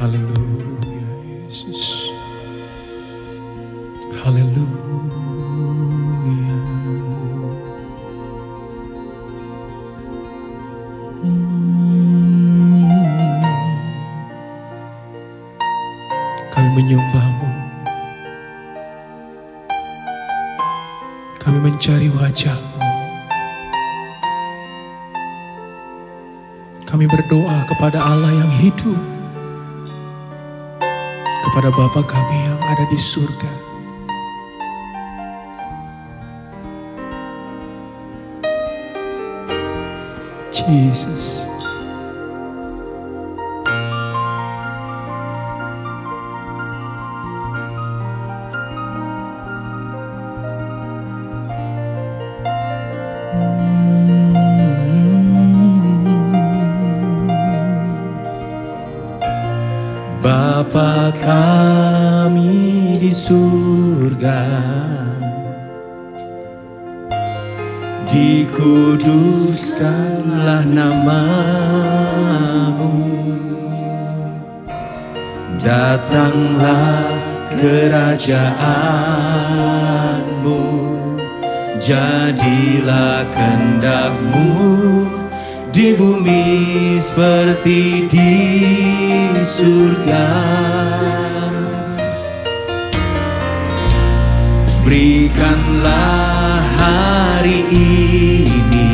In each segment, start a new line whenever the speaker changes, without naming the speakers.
Haleluya Yesus. Haleluya. Kami menyembah-Mu. Kami mencari wajah-Mu. Kami berdoa kepada Allah yang hidup, kepada Bapa kami yang ada di surga. Jesus. Bapa kami di surga, dikuduskanlah nama-Mu, datanglah kerajaan-Mu, jadilah kehendak-Mu di bumi seperti di surga. Berikanlah hari ini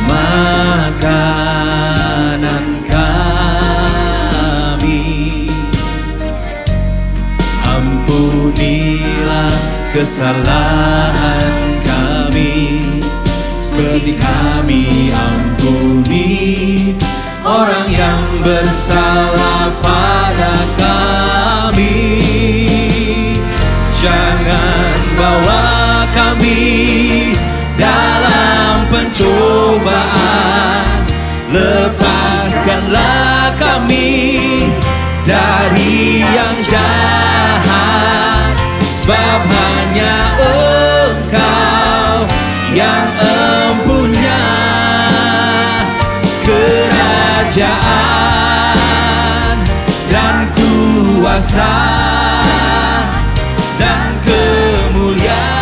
makanan kami, ampunilah kesalahan kami seperti kami ampuni orang yang bersalah pada kami. Jangan bawa kami dalam pencobaan, lepaskanlah kami dari yang jahat, sebab hanya Engkau yang empunya kerajaan dan kuasa dan kemuliaan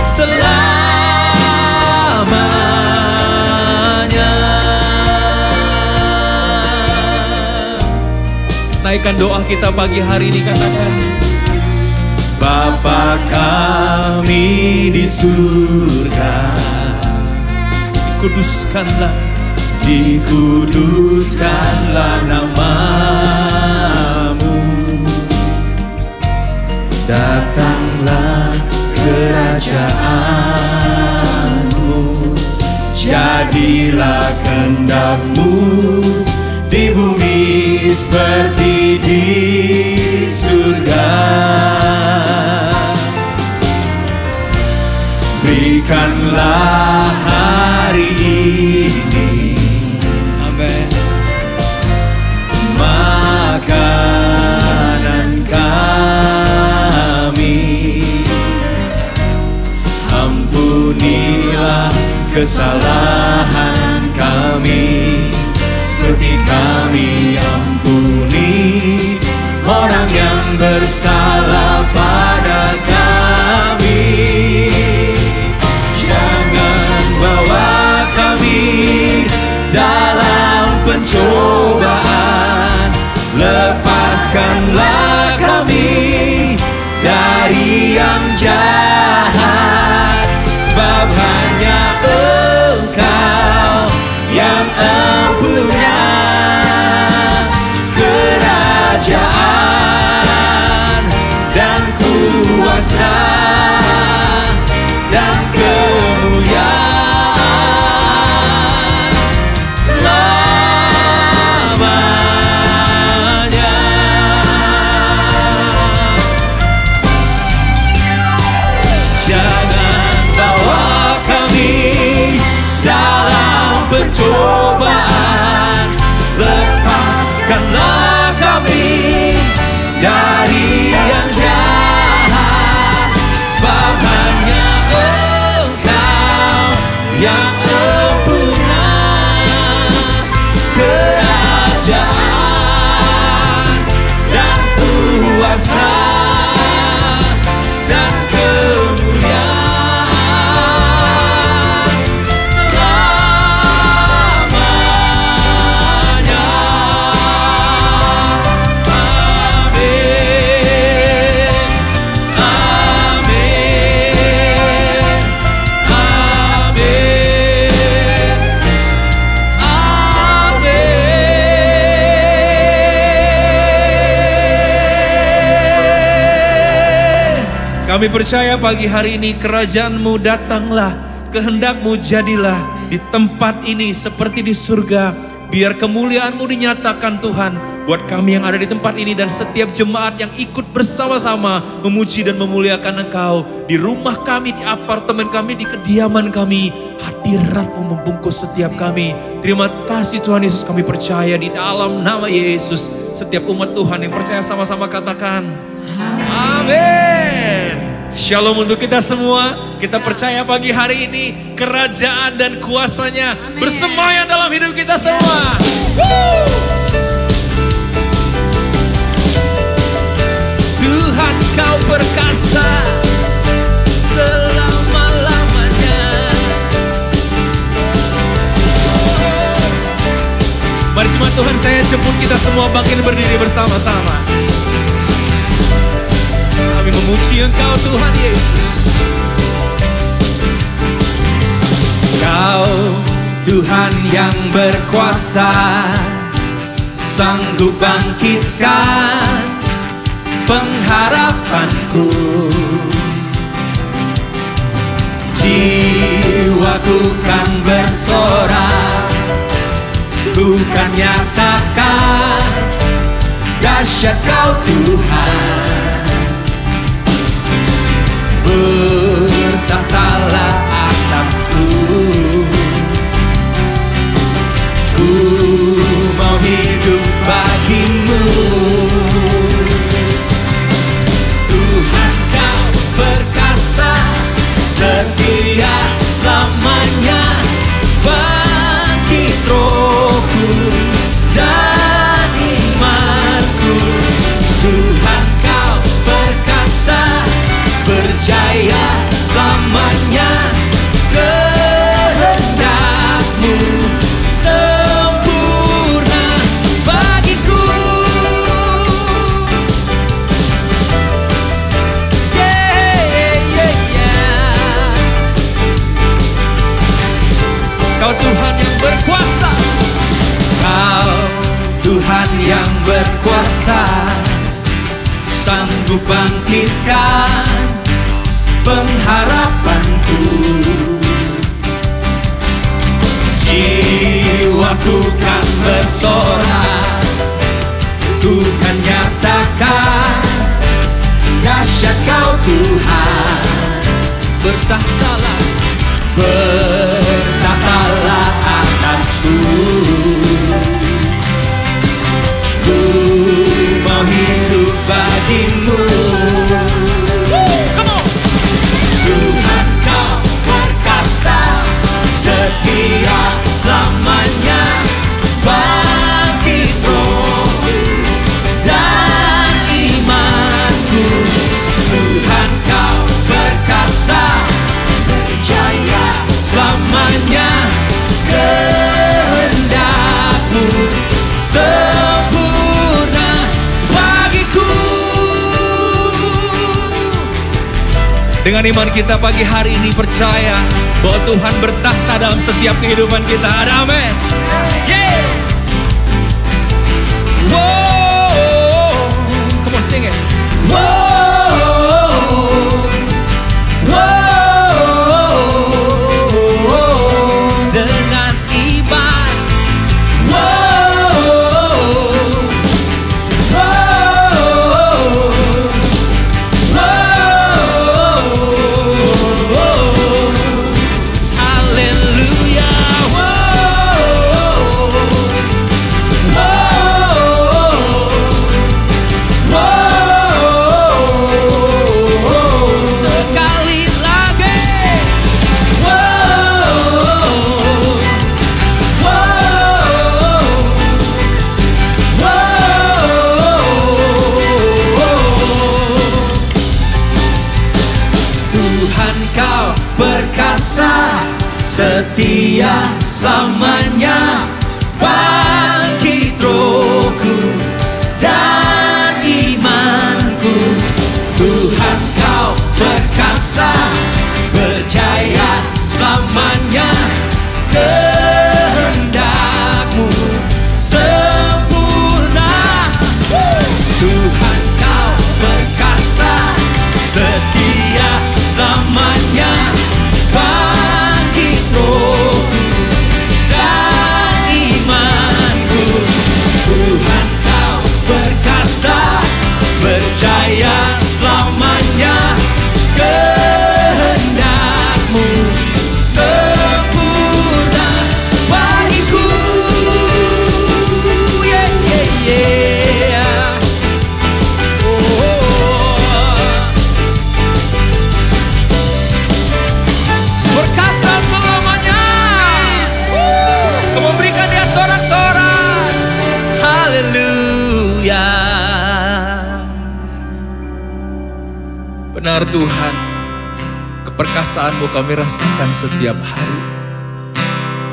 selamanya. Naikkan doa kita pagi hari ini, katakan: Bapa kami di surga, dikuduskanlah nama-Mu, datanglah kerajaan-Mu, jadilah kehendak-Mu di bumi seperti di surga. Berikanlah hari ini, amin, makanan kami, ampunilah kesalahan kami seperti kami ampuni orang yang bersalah pada kami. Jangan bawa kami dalam pencobaan, lepaskanlah kami dari yang jahat, sebab hanya Engkau yang empunya kerajaan dan kuasa dan kemuliaan selamanya. Jangan bawa kami dalam pencobaan, lepaskanlah kami dari yang jahat, sebab hanya Engkau yang empunya Kami percaya pagi hari ini kerajaan-Mu datanglah, kehendak-Mu jadilah di tempat ini seperti di surga. Biar kemuliaan-Mu dinyatakan Tuhan buat kami yang ada di tempat ini dan setiap jemaat yang ikut bersama-sama memuji dan memuliakan Engkau. Di rumah kami, di apartemen kami, di kediaman kami, hadirat-Mu membungkus setiap kami. Terima kasih Tuhan Yesus, kami percaya di dalam nama Yesus. Setiap umat Tuhan yang percaya sama-sama katakan amin. Shalom untuk kita semua. Kita percaya pagi hari ini kerajaan dan kuasanya bersemayam dalam hidup kita semua. Tuhan Kau perkasa selama-lamanya. Mari jemaat Tuhan, saya jemput kita semua bangkit berdiri bersama-sama. Kami memuji Engkau Tuhan Yesus. Kau Tuhan yang berkuasa, sanggup bangkitkan pengharapanku. Jiwaku kan bersorak, ku kan nyatakan dahsyat Kau Tuhan. Bertahtalah atasku, ku mau hidup bagi-Mu. Tuhan Kau perkasa, setia selamanya. Bangkit rohku dan imanku. Tuhan Kau perkasa, berjaya selamanya. Kehendak-Mu sempurna bagiku. Kau Tuhan yang berkuasa, Kau Tuhan yang berkuasa, sanggup bangkitkan pengharapanku. Jiwaku kan bersorak, ku kan nyatakan dahsyat Kau Tuhan. Bertahtalah, bertahtalah atasku, ku mau hidup bagi-Mu. Tuhan Kau perkasa, setia selamanya. Bangkit rohku dan imanku. Tuhan Kau perkasa, berjaya selamanya. Kehendak-Mu sempurna bagiku. Dengan iman kita pagi hari ini percaya bahwa Tuhan bertahta dalam setiap kehidupan kita. Ada amin. Yeah. Whoa. Come on, sing it. Whoa. Whoa. Dengan iman. Whoa. Setia selamanya. Bangkit rohku dan imanku. Tuhan Kau perkasa, berjaya selamanya. Kehendak-Mu sempurna. Tuhan Kau perkasa, setia Benar Tuhan, keperkasaan-Mu kami rasakan setiap hari.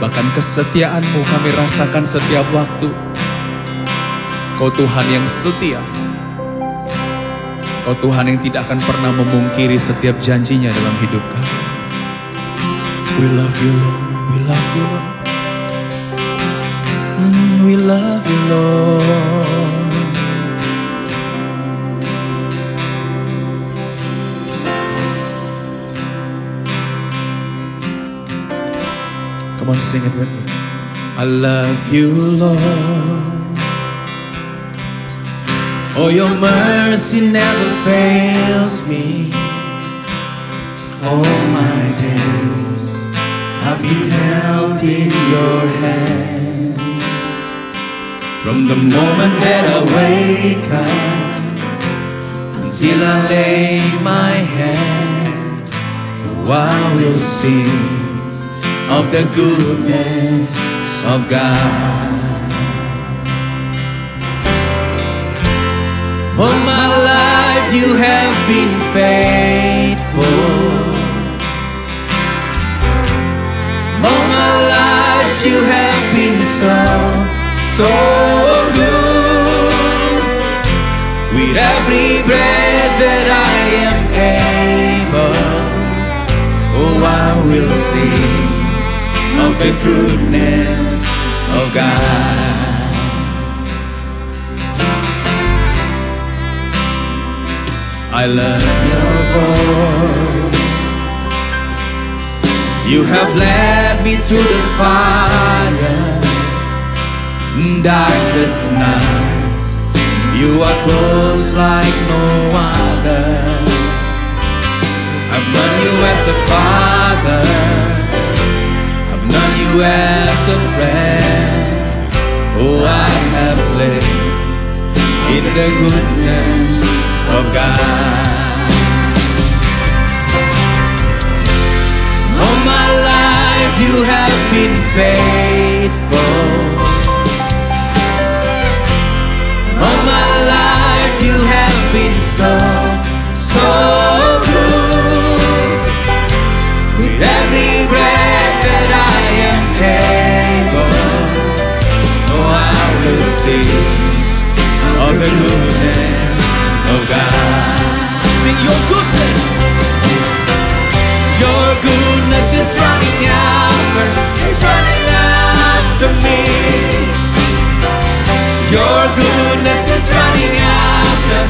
Bahkan kesetiaan-Mu kami rasakan setiap waktu. Kau Tuhan yang setia. Kau Tuhan yang tidak akan pernah memungkiri setiap janjinya dalam hidup kami. We love you Lord, we love you Lord. We love you Lord. Come on, sing it with me. I love you Lord. Oh, your mercy never fails me. All my days I've been held in your hands. From the moment that I wake up until I lay my head, oh, I will sing of the goodness of God. All my life you have been faithful. All my life you have been so good. With every breath that I am able, oh, I will sing of the goodness of God. I love your voice. You have led me to the fire, darkest night. You are close like no other. I've known you as a father, I've known you as a friend. Oh, I have lived in the goodness of God. All my life you have been faithful. All my life you have been so good. With every breath that I am able, oh, I will sing of the goodness of God. Sing your goodness. Your goodness is running after me. Your goodness is running after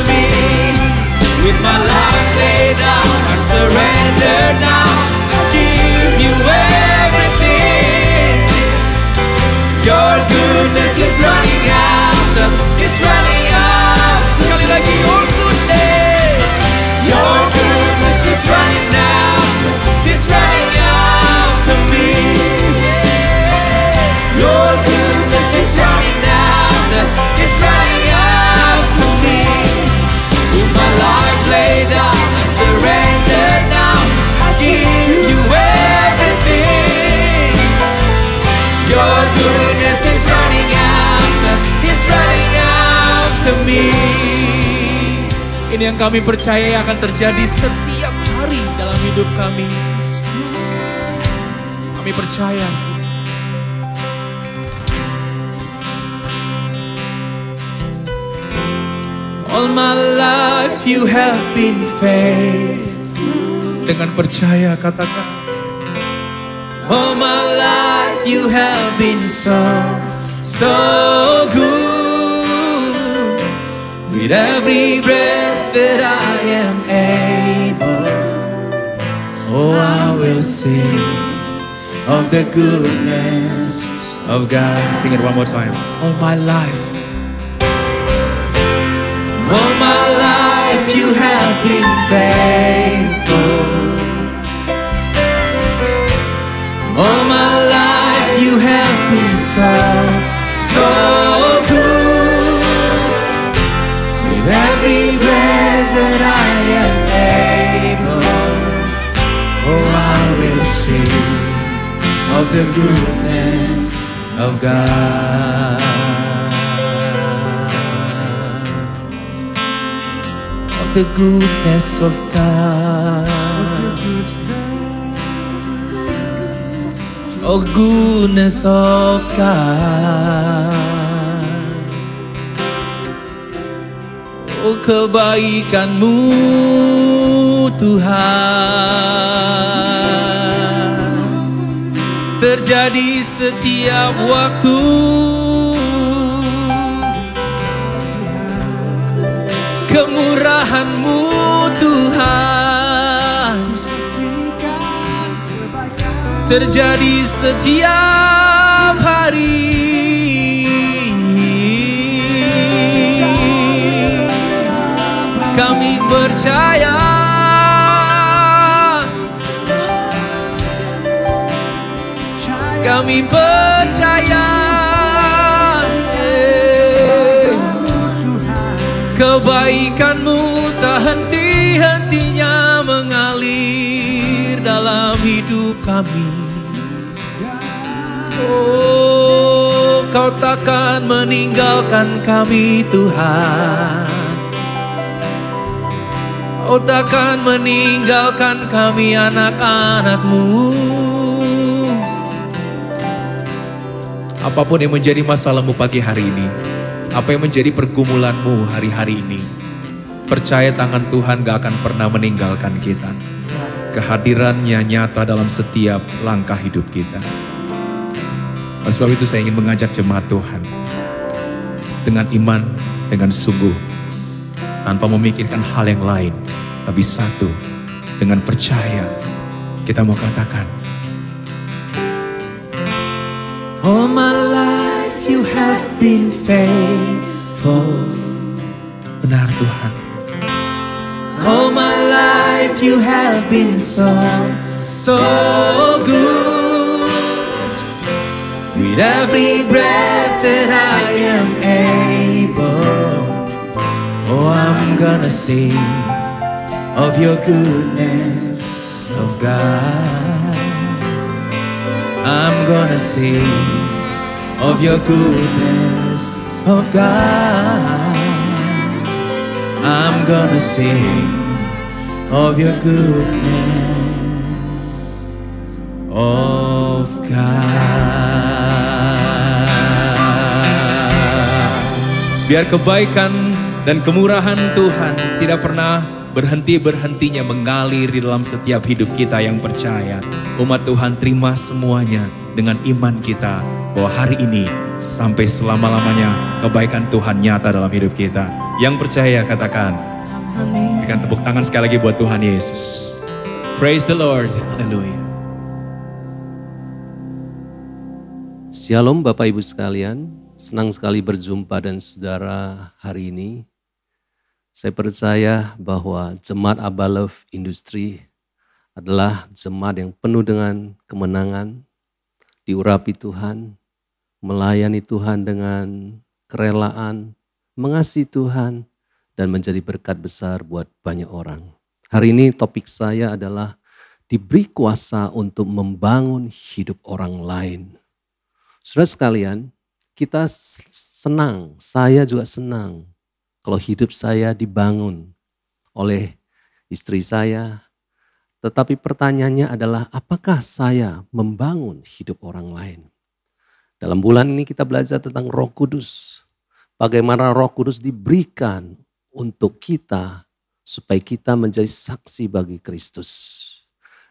me. With my life laid down, I surrender now. I give you everything. Your goodness is running after, it's running out. Sekali lagi, your goodness. Your goodness is running after, it's running after me. Your goodness is running after, it's running after me. With my life laid down, I surrender now. I give you everything. Your goodness is running after, it's running after me. Ini yang kami percaya akan terjadi setiap hari dalam hidup kami. Kami percaya. All my life you have been faithful. Dengan percaya katakan. All my life you have been so good. With every breath that I am able, oh, I will sing of the goodness of God. Sing it one more time. All my life. All my life you have been faithful. All my life you have been so good. With every breath that I am able, oh, I will sing of the goodness of God. the goodness of God. Oh, goodness of God. Oh, kebaikan-Mu Tuhan terjadi setiap waktu. Kemurahan-Mu Tuhan terjadi setiap hari. Kami percaya, kami percaya, kebaikan-Mu tak henti-hentinya mengalir dalam hidup kami. Oh, Kau takkan meninggalkan kami Tuhan. Kau takkan meninggalkan kami anak-anak-Mu. Apapun yang menjadi masalahmu pagi hari ini, apa yang menjadi pergumulanmu hari-hari ini, percaya tangan Tuhan gak akan pernah meninggalkan kita. Kehadirannya nyata dalam setiap langkah hidup kita. Oleh sebab itu saya ingin mengajak jemaat Tuhan dengan iman, dengan sungguh, tanpa memikirkan hal yang lain, tapi satu, dengan percaya kita mau katakan, all my life you have been faithful. Benar Tuhan. All my life you have been so good. With every breath that I am able, oh, I'm gonna sing of your goodness, of God. I'm gonna sing of your goodness, of God. I'm gonna sing of your goodness, of God. Biar kebaikan dan kemurahan Tuhan tidak pernah berhenti-berhentinya mengalir di dalam setiap hidup kita yang percaya. Umat Tuhan terima semuanya dengan iman kita bahwa hari ini sampai selama-lamanya kebaikan Tuhan nyata dalam hidup kita. Yang percaya katakan amin. Berikan tepuk tangan sekali lagi buat Tuhan Yesus. Praise the Lord. Haleluya.
Shalom Bapak Ibu sekalian, senang sekali berjumpa dan saudara hari ini. Saya percaya bahwa Jemaat Abba Love Industry adalah jemaat yang penuh dengan kemenangan, diurapi Tuhan, melayani Tuhan dengan kerelaan, mengasihi Tuhan, dan menjadi berkat besar buat banyak orang. Hari ini topik saya adalah diberi kuasa untuk membangun hidup orang lain. Saudara sekalian, kita senang, saya juga senang kalau hidup saya dibangun oleh istri saya. Tetapi pertanyaannya adalah apakah saya membangun hidup orang lain? Dalam bulan ini kita belajar tentang Roh Kudus. Bagaimana Roh Kudus diberikan untuk kita supaya kita menjadi saksi bagi Kristus.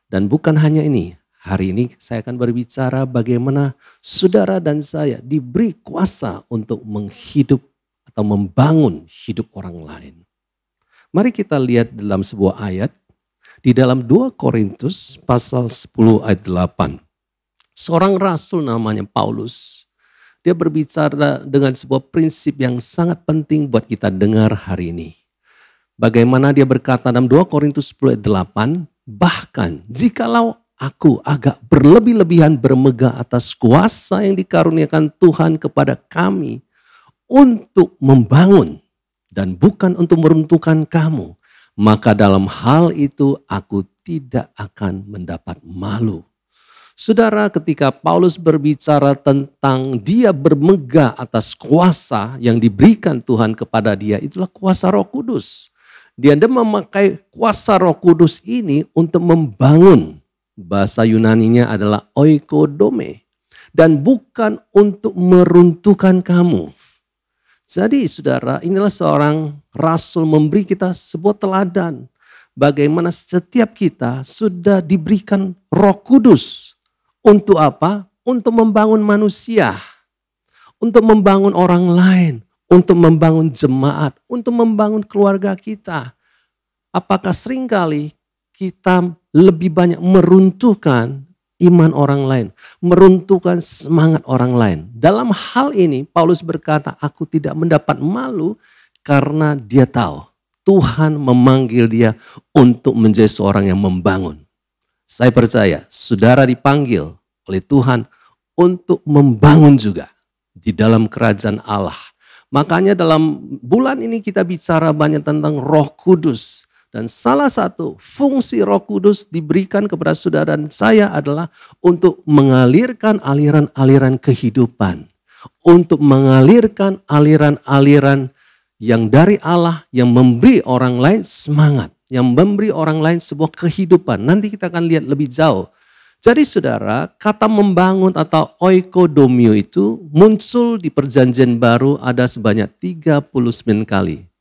Dan bukan hanya ini, hari ini saya akan berbicara bagaimana saudara dan saya diberi kuasa untuk menghidup atau membangun hidup orang lain. Mari kita lihat dalam sebuah ayat di dalam 2 Korintus pasal 10 ayat 8. Seorang rasul namanya Paulus, dia berbicara dengan sebuah prinsip yang sangat penting buat kita dengar hari ini. Bagaimana dia berkata dalam 2 Korintus 10 ayat 8, bahkan jikalau aku agak berlebih-lebihan bermegah atas kuasa yang dikaruniakan Tuhan kepada kami untuk membangun dan bukan untuk meruntuhkan kamu, maka dalam hal itu aku tidak akan mendapat malu. Saudara, ketika Paulus berbicara tentang dia bermegah atas kuasa yang diberikan Tuhan kepada dia, itulah kuasa Roh Kudus. Dia memakai kuasa Roh Kudus ini untuk membangun. Bahasa Yunaninya adalah oikodome. Dan bukan untuk meruntuhkan kamu. Jadi saudara, inilah seorang rasul memberi kita sebuah teladan. Bagaimana setiap kita sudah diberikan Roh Kudus. Untuk apa? Untuk membangun manusia. Untuk membangun orang lain. Untuk membangun jemaat. Untuk membangun keluarga kita. Apakah seringkali kita lebih banyak meruntuhkan iman orang lain, meruntuhkan semangat orang lain. Dalam hal ini Paulus berkata, aku tidak mendapat malu karena dia tahu Tuhan memanggil dia untuk menjadi seorang yang membangun. Saya percaya saudara dipanggil oleh Tuhan untuk membangun juga di dalam kerajaan Allah. Makanya dalam bulan ini kita bicara banyak tentang Roh Kudus. Dan salah satu fungsi Roh Kudus diberikan kepada saudara dan saya adalah untuk mengalirkan aliran-aliran kehidupan. Untuk mengalirkan aliran-aliran yang dari Allah yang memberi orang lain semangat. Yang memberi orang lain sebuah kehidupan. Nanti kita akan lihat lebih jauh. Jadi saudara, kata membangun atau oikodomio itu muncul di perjanjian baru ada sebanyak 39 kali.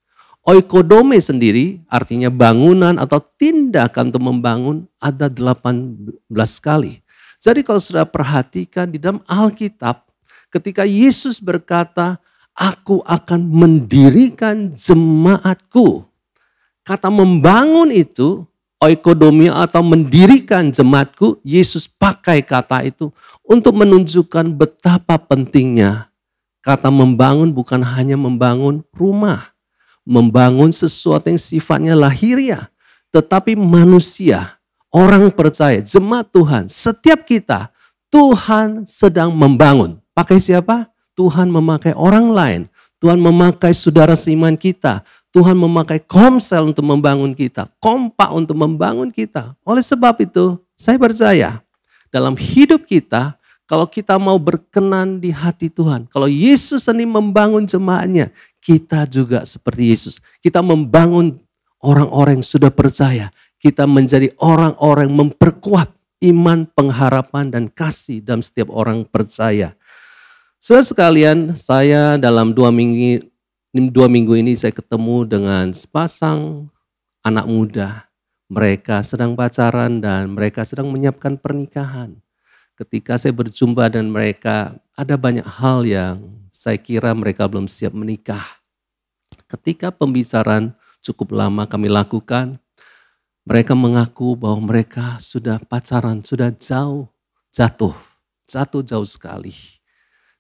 Oikodome sendiri artinya bangunan atau tindakan untuk membangun ada 18 kali. Jadi kalau sudah perhatikan di dalam Alkitab ketika Yesus berkata, aku akan mendirikan jemaatku. Kata membangun itu, oikodomia atau mendirikan jemaatku, Yesus pakai kata itu untuk menunjukkan betapa pentingnya. Kata membangun bukan hanya membangun rumah. Membangun sesuatu yang sifatnya lahiriah. Tetapi manusia, orang percaya, jemaat Tuhan, setiap kita, Tuhan sedang membangun. Pakai siapa? Tuhan memakai orang lain. Tuhan memakai saudara seiman kita. Tuhan memakai komsel untuk membangun kita. Kompak untuk membangun kita. Oleh sebab itu, saya percaya dalam hidup kita, kalau kita mau berkenan di hati Tuhan. Kalau Yesus ini membangun jemaatnya, kita juga seperti Yesus. Kita membangun orang-orang yang sudah percaya. Kita menjadi orang-orang yang memperkuat iman, pengharapan, dan kasih dalam setiap orang percaya. Saudara sekalian, saya dalam 2 minggu ini saya ketemu dengan sepasang anak muda. Mereka sedang pacaran dan mereka sedang menyiapkan pernikahan. Ketika saya berjumpa dengan mereka, ada banyak hal yang saya kira mereka belum siap menikah. Ketika pembicaraan cukup lama kami lakukan, mereka mengaku bahwa mereka sudah pacaran, sudah jatuh jauh sekali.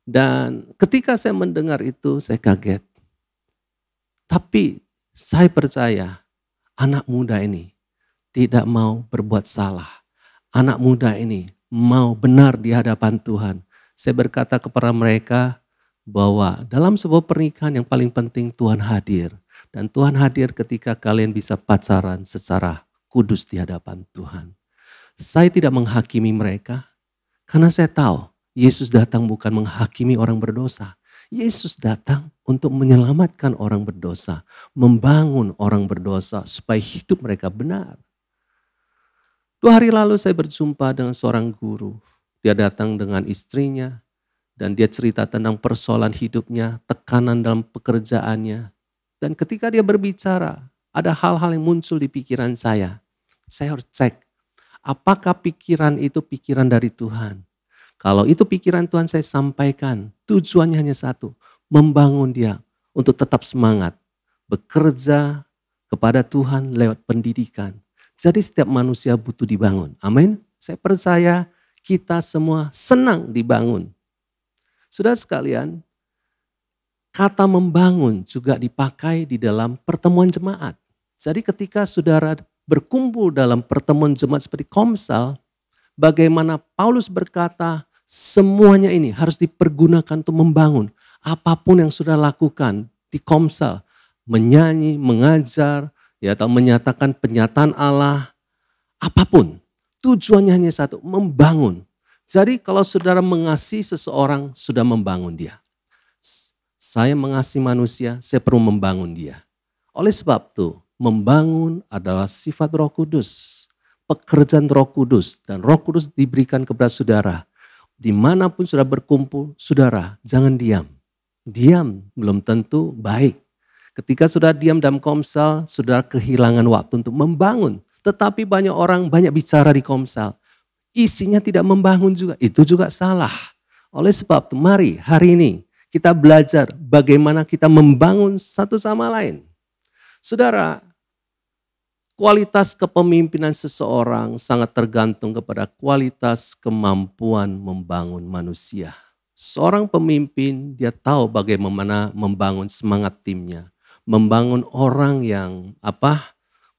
Dan ketika saya mendengar itu, saya kaget. Tapi saya percaya anak muda ini tidak mau berbuat salah. Anak muda ini mau benar di hadapan Tuhan. Saya berkata kepada mereka bahwa dalam sebuah pernikahan yang paling penting Tuhan hadir. Dan Tuhan hadir ketika kalian bisa pacaran secara kudus di hadapan Tuhan. Saya tidak menghakimi mereka karena saya tahu Yesus datang bukan menghakimi orang berdosa. Yesus datang untuk menyelamatkan orang berdosa. Membangun orang berdosa supaya hidup mereka benar. 2 hari lalu saya berjumpa dengan seorang guru. Dia datang dengan istrinya. Dan dia cerita tentang persoalan hidupnya, tekanan dalam pekerjaannya. Dan ketika dia berbicara, ada hal-hal yang muncul di pikiran saya. Saya harus cek, apakah pikiran itu pikiran dari Tuhan? Kalau itu pikiran Tuhan saya sampaikan, tujuannya hanya satu, membangun dia untuk tetap semangat, bekerja kepada Tuhan lewat pendidikan. Jadi setiap manusia butuh dibangun. Amin. Saya percaya kita semua senang dibangun. Saudara sekalian, kata membangun juga dipakai di dalam pertemuan jemaat. Jadi ketika saudara berkumpul dalam pertemuan jemaat seperti Komsel, bagaimana Paulus berkata, semuanya ini harus dipergunakan untuk membangun. Apapun yang sudah lakukan di Komsel, menyanyi, mengajar, ya, atau menyatakan penyataan Allah, apapun, tujuannya hanya satu, membangun. Jadi kalau saudara mengasihi seseorang, sudah membangun dia. Saya mengasihi manusia, saya perlu membangun dia. Oleh sebab itu, Membangun adalah sifat Roh Kudus, pekerjaan Roh Kudus, dan Roh Kudus diberikan kepada saudara. Dimanapun saudara berkumpul, saudara jangan diam. Diam belum tentu baik. Ketika saudara diam dalam komsel, saudara kehilangan waktu untuk membangun. Tetapi banyak orang banyak bicara di komsel, isinya tidak membangun juga, itu juga salah. Oleh sebab itu, mari hari ini kita belajar bagaimana kita membangun satu sama lain. Saudara, kualitas kepemimpinan seseorang sangat tergantung kepada kualitas kemampuan membangun manusia. Seorang pemimpin, dia tahu bagaimana membangun semangat timnya, membangun orang yang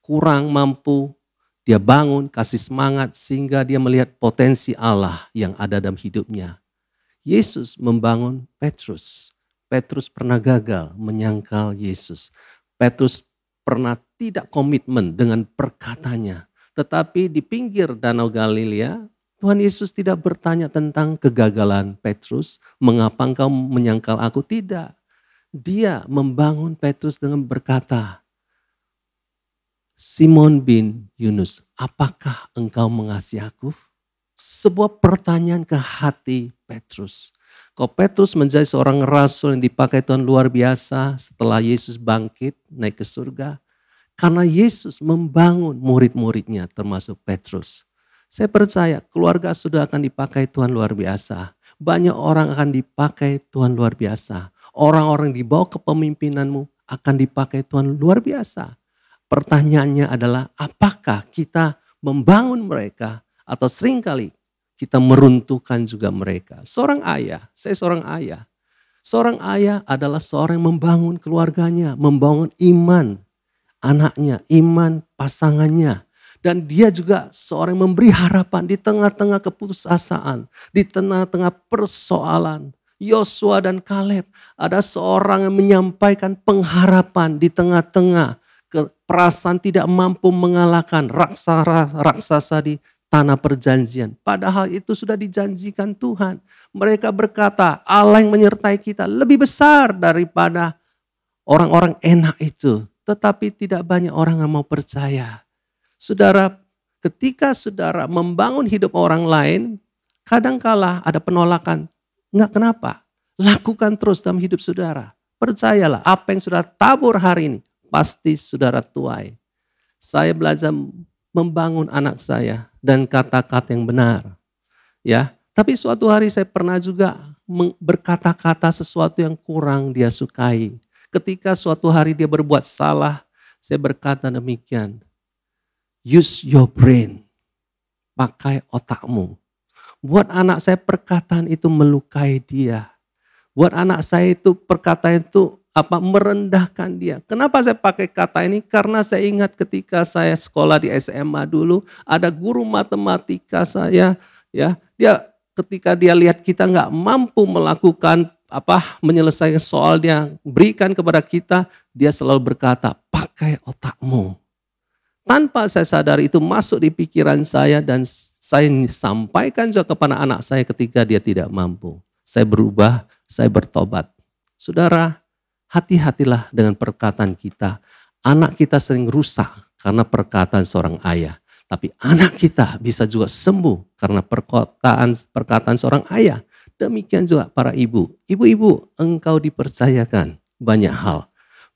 kurang mampu, dia bangun, kasih semangat sehingga dia melihat potensi Allah yang ada dalam hidupnya. Yesus membangun Petrus. Petrus pernah gagal menyangkal Yesus. Petrus pernah tidak komitmen dengan perkataannya. Tetapi di pinggir Danau Galilea, Tuhan Yesus tidak bertanya tentang kegagalan Petrus. Mengapa engkau menyangkal aku? Tidak. Dia membangun Petrus dengan berkata, Simon bin Yunus, apakah engkau mengasihi aku? Sebuah pertanyaan ke hati Petrus. Kalau Petrus menjadi seorang rasul yang dipakai Tuhan luar biasa setelah Yesus bangkit naik ke surga. Karena Yesus membangun murid-muridnya termasuk Petrus. Saya percaya keluarga sudah akan dipakai Tuhan luar biasa. Banyak orang akan dipakai Tuhan luar biasa. Orang-orang di bawah kepemimpinanmu akan dipakai Tuhan luar biasa. Pertanyaannya adalah apakah kita membangun mereka atau seringkali kita meruntuhkan juga mereka. Seorang ayah, saya seorang ayah. Seorang ayah adalah seorang yang membangun keluarganya, membangun iman anaknya, iman pasangannya. Dan dia juga seorang yang memberi harapan di tengah-tengah keputusasaan, di tengah-tengah persoalan. Yosua dan Kaleb, ada seorang yang menyampaikan pengharapan di tengah-tengah perasaan tidak mampu mengalahkan raksasa di tanah perjanjian. Padahal itu sudah dijanjikan Tuhan. Mereka berkata Allah yang menyertai kita lebih besar daripada orang-orang enak itu. Tetapi tidak banyak orang yang mau percaya. Saudara, ketika saudara membangun hidup orang lain, kadangkala ada penolakan. Enggak, kenapa? Lakukan terus dalam hidup saudara. Percayalah apa yang sudah tabur hari ini, pasti saudara tuai. Saya belajar membangun anak saya dan kata-kata yang benar. Ya, tapi suatu hari saya pernah juga berkata-kata sesuatu yang kurang dia sukai. Ketika suatu hari dia berbuat salah, saya berkata demikian. Use your brain. Pakai otakmu. Buat anak saya perkataan itu melukai dia. Buat anak saya itu perkataan itu merendahkan dia. Kenapa saya pakai kata ini? Karena saya ingat ketika saya sekolah di SMA dulu, ada guru matematika saya, ya, ketika dia lihat kita nggak mampu melakukan menyelesaikan soal dia berikan kepada kita, dia selalu berkata, pakai otakmu. Tanpa saya sadar itu masuk di pikiran saya dan saya sampaikan juga kepada anak saya ketika dia tidak mampu. Saya berubah, saya bertobat. Saudara, hati-hatilah dengan perkataan kita. Anak kita sering rusak karena perkataan seorang ayah. Tapi anak kita bisa juga sembuh karena perkataan seorang ayah. Demikian juga para ibu. Ibu-ibu, engkau dipercayakan banyak hal.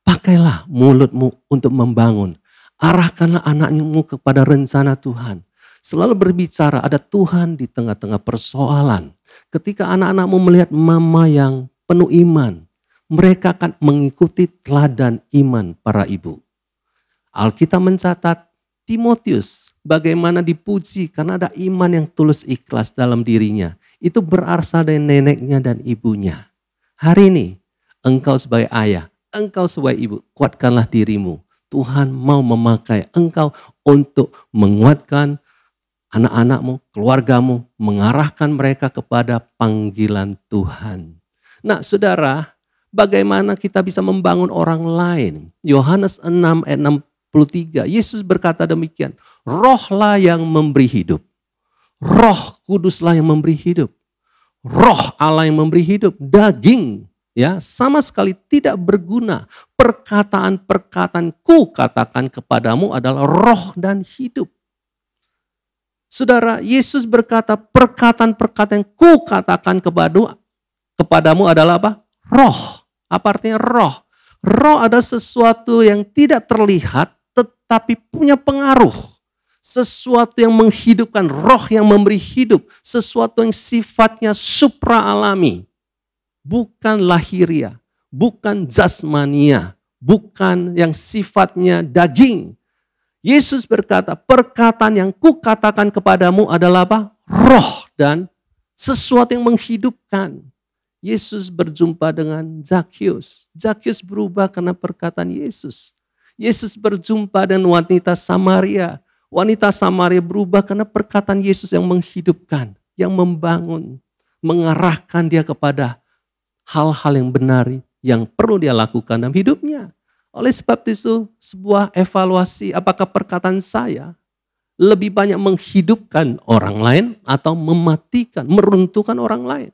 Pakailah mulutmu untuk membangun. Arahkanlah anakmu kepada rencana Tuhan. Selalu berbicara ada Tuhan di tengah-tengah persoalan. Ketika anak-anakmu melihat mama yang penuh iman, mereka akan mengikuti teladan iman para ibu. Alkitab mencatat Timotius bagaimana dipuji karena ada iman yang tulus ikhlas dalam dirinya. Itu berasal dari neneknya dan ibunya. Hari ini engkau sebagai ayah, engkau sebagai ibu, kuatkanlah dirimu. Tuhan mau memakai engkau untuk menguatkan anak-anakmu, keluargamu, mengarahkan mereka kepada panggilan Tuhan. Nah saudara, bagaimana kita bisa membangun orang lain? Yohanes 6 ayat 63, Yesus berkata demikian, rohlah yang memberi hidup. Roh Kuduslah yang memberi hidup. Roh Allah yang memberi hidup. Daging ya, sama sekali tidak berguna. Perkataan-perkataanku katakan kepadamu adalah roh dan hidup. Saudara, Yesus berkata, perkataan-perkataan yang ku katakan kepadamu adalah apa? Roh. Apa artinya roh? Roh adalah sesuatu yang tidak terlihat tetapi punya pengaruh. Sesuatu yang menghidupkan, roh yang memberi hidup. Sesuatu yang sifatnya supra-alami. Bukan lahiria, bukan jasmania, bukan yang sifatnya daging. Yesus berkata, perkataan yang kukatakan kepadamu adalah apa? Roh dan sesuatu yang menghidupkan. Yesus berjumpa dengan Zakheus. Zakheus berubah karena perkataan Yesus. Yesus berjumpa dengan wanita Samaria. Wanita Samaria berubah karena perkataan Yesus yang menghidupkan, yang membangun, mengarahkan dia kepada hal-hal yang benar yang perlu dia lakukan dalam hidupnya. Oleh sebab itu, sebuah evaluasi apakah perkataan saya lebih banyak menghidupkan orang lain atau mematikan, meruntuhkan orang lain.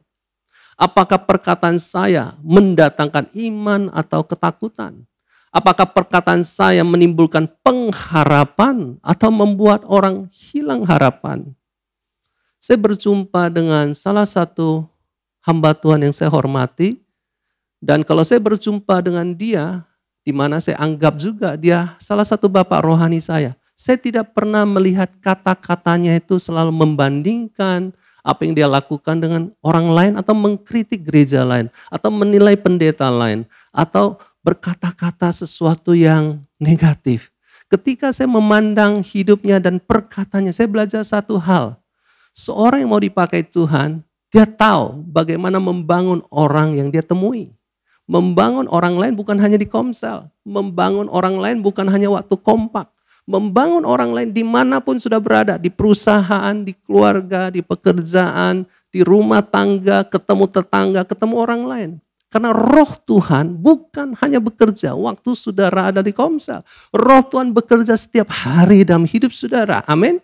Apakah perkataan saya mendatangkan iman atau ketakutan? Apakah perkataan saya menimbulkan pengharapan atau membuat orang hilang harapan? Saya berjumpa dengan salah satu hamba Tuhan yang saya hormati, dan kalau saya berjumpa dengan dia, di mana saya anggap juga dia salah satu bapak rohani saya tidak pernah melihat kata-katanya itu selalu membandingkan apa yang dia lakukan dengan orang lain atau mengkritik gereja lain atau menilai pendeta lain atau berkata-kata sesuatu yang negatif. Ketika saya memandang hidupnya dan perkataannya, saya belajar satu hal. Seorang yang mau dipakai Tuhan, dia tahu bagaimana membangun orang yang dia temui. Membangun orang lain bukan hanya di Komsel. Membangun orang lain bukan hanya waktu kompak. Membangun orang lain dimanapun sudah berada. Di perusahaan, di keluarga, di pekerjaan, di rumah tangga, ketemu tetangga, ketemu orang lain. Karena roh Tuhan bukan hanya bekerja waktu saudara ada di Komsel. Roh Tuhan bekerja setiap hari dalam hidup saudara. Amin.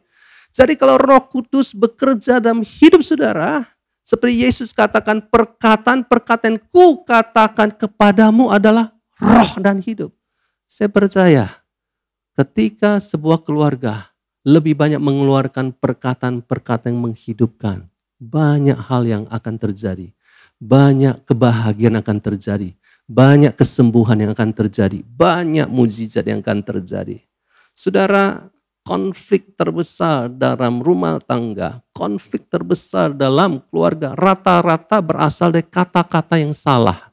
Jadi kalau Roh Kudus bekerja dalam hidup saudara, seperti Yesus katakan, perkataan-perkataan ku katakan kepadamu adalah roh dan hidup. Saya percaya ketika sebuah keluarga lebih banyak mengeluarkan perkataan-perkataan yang menghidupkan, banyak hal yang akan terjadi. Banyak kebahagiaan akan terjadi. Banyak kesembuhan yang akan terjadi. Banyak mujizat yang akan terjadi. Saudara, konflik terbesar dalam rumah tangga, konflik terbesar dalam keluarga, rata-rata berasal dari kata-kata yang salah.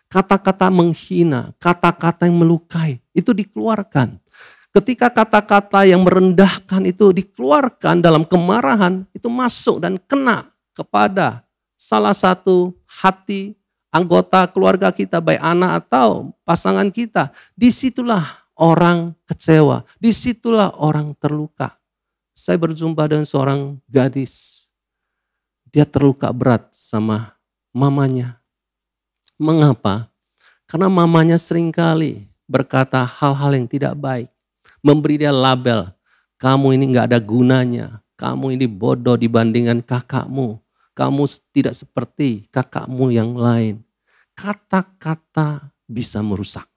Kata-kata menghina, kata-kata yang melukai, itu dikeluarkan. Ketika kata-kata yang merendahkan itu dikeluarkan dalam kemarahan, itu masuk dan kena kepada salah satu hati anggota keluarga kita, baik anak atau pasangan kita. Disitulah orang kecewa, disitulah orang terluka. Saya berjumpa dengan seorang gadis. Dia terluka berat sama mamanya. Mengapa? Karena mamanya seringkali berkata hal-hal yang tidak baik. Memberi dia label, kamu ini gak ada gunanya. Kamu ini bodoh dibandingkan kakakmu. Kamu tidak seperti kakakmu yang lain. Kata-kata bisa merusak.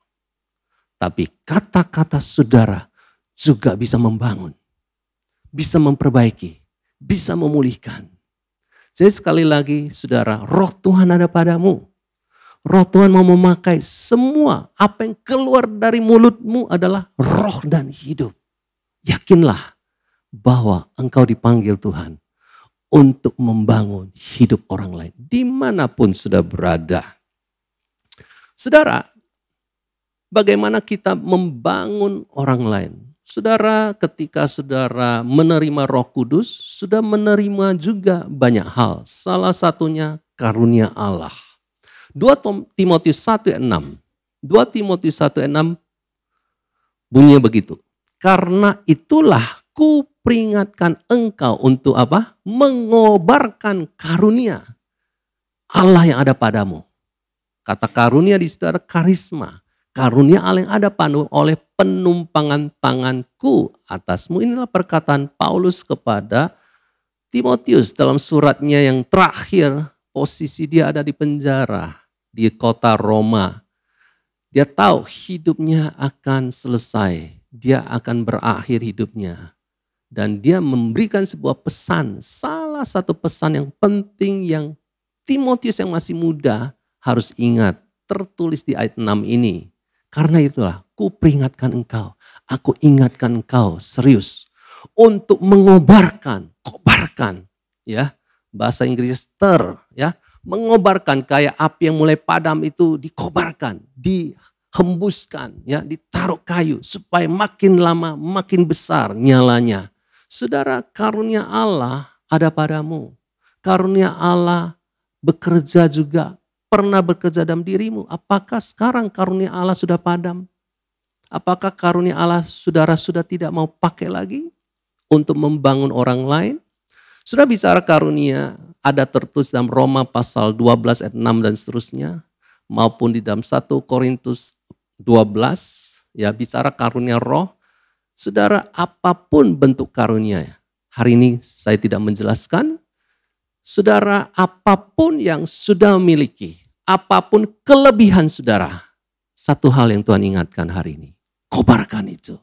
Tapi kata-kata saudara juga bisa membangun. Bisa memperbaiki. Bisa memulihkan. Jadi sekali lagi saudara, roh Tuhan ada padamu. Roh Tuhan mau memakai semua apa yang keluar dari mulutmu adalah roh dan hidup. Yakinlah bahwa engkau dipanggil Tuhan untuk membangun hidup orang lain. Dimanapun sudah berada. Saudara, bagaimana kita membangun orang lain? Saudara, ketika saudara menerima Roh Kudus, sudah menerima juga banyak hal. Salah satunya karunia Allah. 2 Timotius 1:6. 2 Timotius 1:6 bunyinya begitu. Karena itulah ku peringatkan engkau untuk apa? Mengobarkan karunia Allah yang ada padamu. Kata karunia di situ ada karisma. Karunia Allah yang ada padamu oleh penumpangan tanganku atasmu. Inilah perkataan Paulus kepada Timotius dalam suratnya yang terakhir. Posisi dia ada di penjara. di kota Roma. Dia tahu hidupnya akan selesai, dia akan berakhir hidupnya. Dan dia memberikan sebuah pesan, salah satu pesan yang penting yang Timotius yang masih muda harus ingat, tertulis di ayat 6 ini. Karena itulah, ku peringatkan engkau, aku ingatkan engkau serius untuk mengobarkan, kobarkan, ya. Bahasa Inggris stir, ya. Mengobarkan kayak api yang mulai padam itu dikobarkan, dihembuskan, ya, ditaruh kayu supaya makin lama makin besar nyalanya. Saudara, karunia Allah ada padamu. Karunia Allah bekerja juga, pernah bekerja dalam dirimu. Apakah sekarang karunia Allah sudah padam? Apakah karunia Allah saudara sudah tidak mau pakai lagi untuk membangun orang lain? Sudah bicara karunia, ada tertulis dalam Roma pasal 12 ayat 6 dan seterusnya, maupun di dalam 1 Korintus 12, ya, bicara karunia roh. Saudara, apapun bentuk karunia, hari ini saya tidak menjelaskan. Saudara, apapun yang sudah memiliki, apapun kelebihan saudara, satu hal yang Tuhan ingatkan hari ini, kobarkan itu.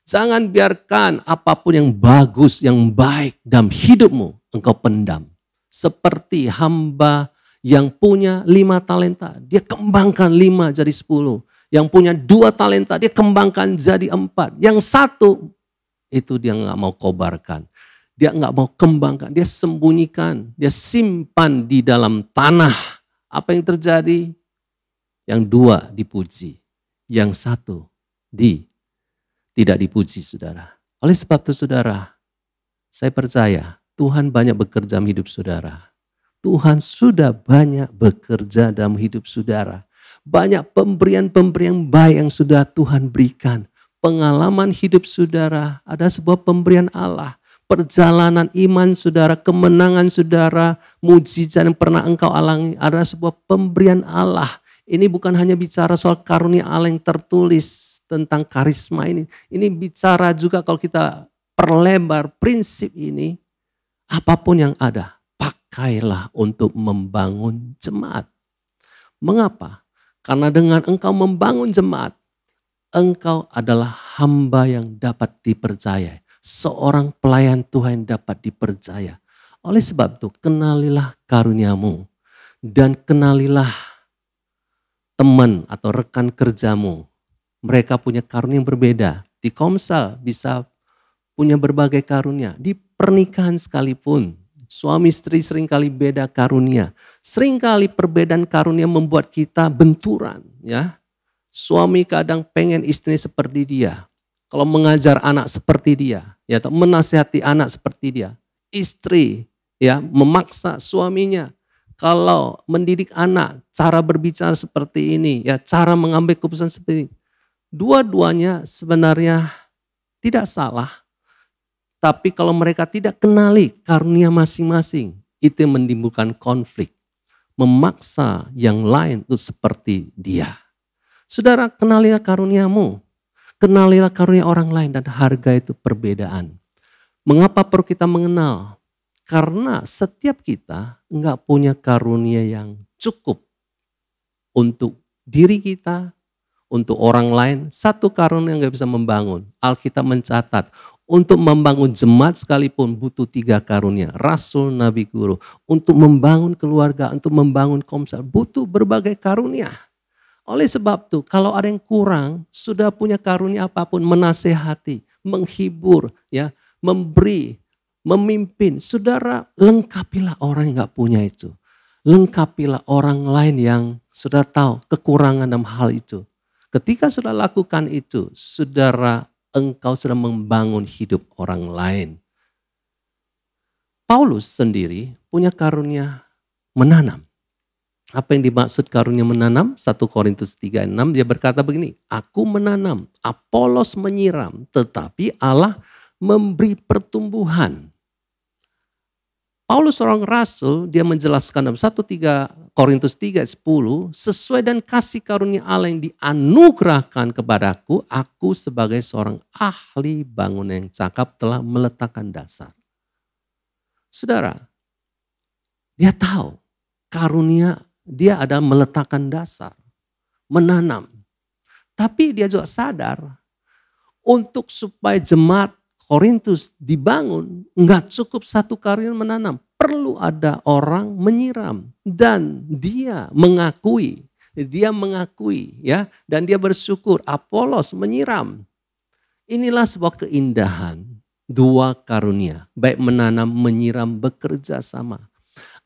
Jangan biarkan apapun yang bagus, yang baik dalam hidupmu, engkau pendam. Seperti hamba yang punya 5 talenta, dia kembangkan 5 jadi 10. Yang punya 2 talenta, dia kembangkan jadi 4. Yang 1, itu dia nggak mau kobarkan. Dia nggak mau kembangkan, dia sembunyikan, dia simpan di dalam tanah. Apa yang terjadi? Yang 2 dipuji, yang 1 tidak dipuji, saudara. Oleh sebab itu, saudara, saya percaya Tuhan banyak bekerja dalam hidup saudara. Tuhan sudah banyak bekerja dalam hidup saudara. Banyak pemberian-pemberian baik yang sudah Tuhan berikan. Pengalaman hidup saudara ada sebuah pemberian Allah. Perjalanan iman saudara, kemenangan saudara, mujizat yang pernah engkau alami adalah sebuah pemberian Allah. Ini bukan hanya bicara soal karunia Allah yang tertulis tentang karisma ini. Ini bicara juga kalau kita perlebar prinsip ini, apapun yang ada, pakailah untuk membangun jemaat. Mengapa? Karena dengan engkau membangun jemaat, engkau adalah hamba yang dapat dipercaya. Seorang pelayan Tuhan yang dapat dipercaya. Oleh sebab itu, kenalilah karuniamu dan kenalilah teman atau rekan kerjamu. Mereka punya karunia yang berbeda. Di Komsel bisa punya berbagai karunia. Di pernikahan sekalipun, suami istri seringkali beda karunia. Seringkali perbedaan karunia membuat kita benturan. Ya, suami kadang pengen istri seperti dia. Kalau mengajar anak seperti dia, ya, atau menasihati anak seperti dia. Istri, ya, memaksa suaminya. Kalau mendidik anak, cara berbicara seperti ini, ya, cara mengambil keputusan seperti ini. Dua-duanya sebenarnya tidak salah. Tapi kalau mereka tidak kenali karunia masing-masing, itu yang menimbulkan konflik. Memaksa yang lain untuk seperti dia. Saudara, kenalilah karuniamu. Kenalilah karunia orang lain dan harga itu perbedaan. Mengapa perlu kita mengenal? Karena setiap kita enggak punya karunia yang cukup untuk diri kita, untuk orang lain. Satu karunia yang enggak bisa membangun. Alkitab mencatat, untuk membangun jemaat sekalipun butuh 3 karunia. Rasul, nabi, guru. Untuk membangun keluarga, untuk membangun komsel, butuh berbagai karunia. Oleh sebab itu, kalau ada yang kurang, sudah punya karunia apapun, menasehati, menghibur, ya, memberi, memimpin. Saudara, lengkapilah orang yang gak punya itu. Lengkapilah orang lain yang sudah tahu kekurangan dalam hal itu. Ketika sudah lakukan itu, saudara, engkau sudah membangun hidup orang lain. Paulus sendiri punya karunia menanam. Apa yang dimaksud karunia menanam? 1 Korintus 3:6 dia berkata begini, aku menanam, Apolos menyiram, tetapi Allah memberi pertumbuhan. Paulus seorang rasul, dia menjelaskan dalam 1 Korintus 3:10, sesuai dan kasih karunia Allah yang dianugerahkan kepadaku, aku sebagai seorang ahli bangunan yang cakap telah meletakkan dasar. Saudara, dia tahu karunia dia ada meletakkan dasar, menanam. Tapi dia juga sadar untuk supaya jemaat Korintus dibangun, enggak cukup satu karya menanam. Perlu ada orang menyiram. Dan dia mengakui ya, dan dia bersyukur Apolos menyiram. Inilah sebuah keindahan, dua karunia, baik menanam, menyiram, bekerja sama.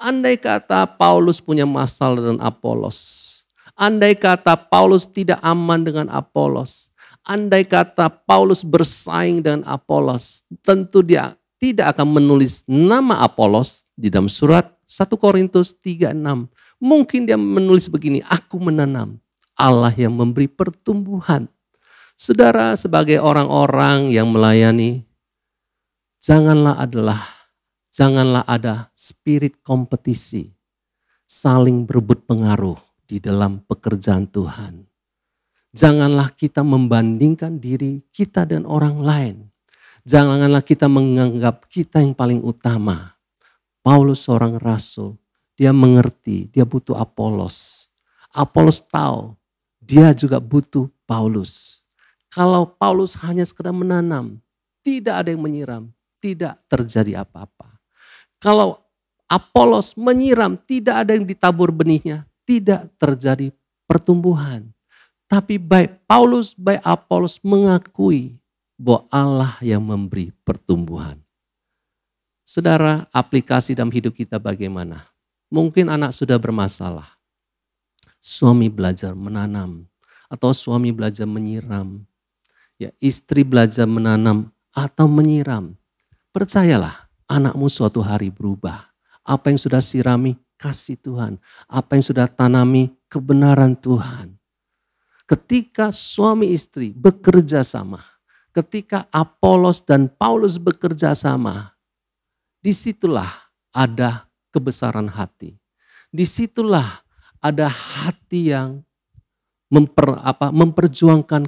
Andai kata Paulus punya masalah dengan Apolos, andai kata Paulus tidak aman dengan Apolos, andai kata Paulus bersaing dengan Apolos, tentu dia tidak akan menulis nama Apolos di dalam surat 1 Korintus 3:6. Mungkin dia menulis begini, aku menanam, Allah yang memberi pertumbuhan. Saudara, sebagai orang-orang yang melayani, janganlah ada spirit kompetisi, saling berebut pengaruh di dalam pekerjaan Tuhan. Janganlah kita membandingkan diri kita dan orang lain. Janganlah kita menganggap kita yang paling utama. Paulus seorang rasul, dia mengerti, dia butuh Apolos. Apolos tahu, dia juga butuh Paulus. Kalau Paulus hanya sekedar menanam, tidak ada yang menyiram, tidak terjadi apa-apa. Kalau Apolos menyiram, tidak ada yang ditabur benihnya, tidak terjadi pertumbuhan. Tapi baik Paulus, baik Apolos mengakui bahwa Allah yang memberi pertumbuhan. Saudara, aplikasi dalam hidup kita bagaimana? Mungkin anak sudah bermasalah. Suami belajar menanam atau suami belajar menyiram. Ya, istri belajar menanam atau menyiram. Percayalah, anakmu suatu hari berubah. Apa yang sudah sirami, kasih Tuhan. Apa yang sudah tanami, kebenaran Tuhan. Ketika suami istri bekerja sama, ketika Apolos dan Paulus bekerja sama, disitulah ada kebesaran hati. Disitulah ada hati yang memperjuangkan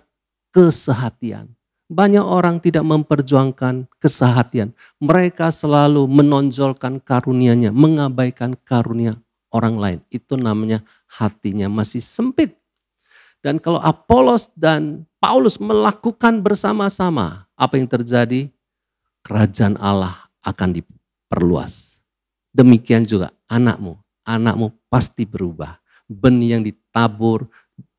kesehatian. Banyak orang tidak memperjuangkan kesehatian. Mereka selalu menonjolkan karunia-Nya, mengabaikan karunia orang lain. Itu namanya hatinya masih sempit. Dan kalau Apolos dan Paulus melakukan bersama-sama, apa yang terjadi? Kerajaan Allah akan diperluas. Demikian juga anakmu pasti berubah. Benih yang ditabur,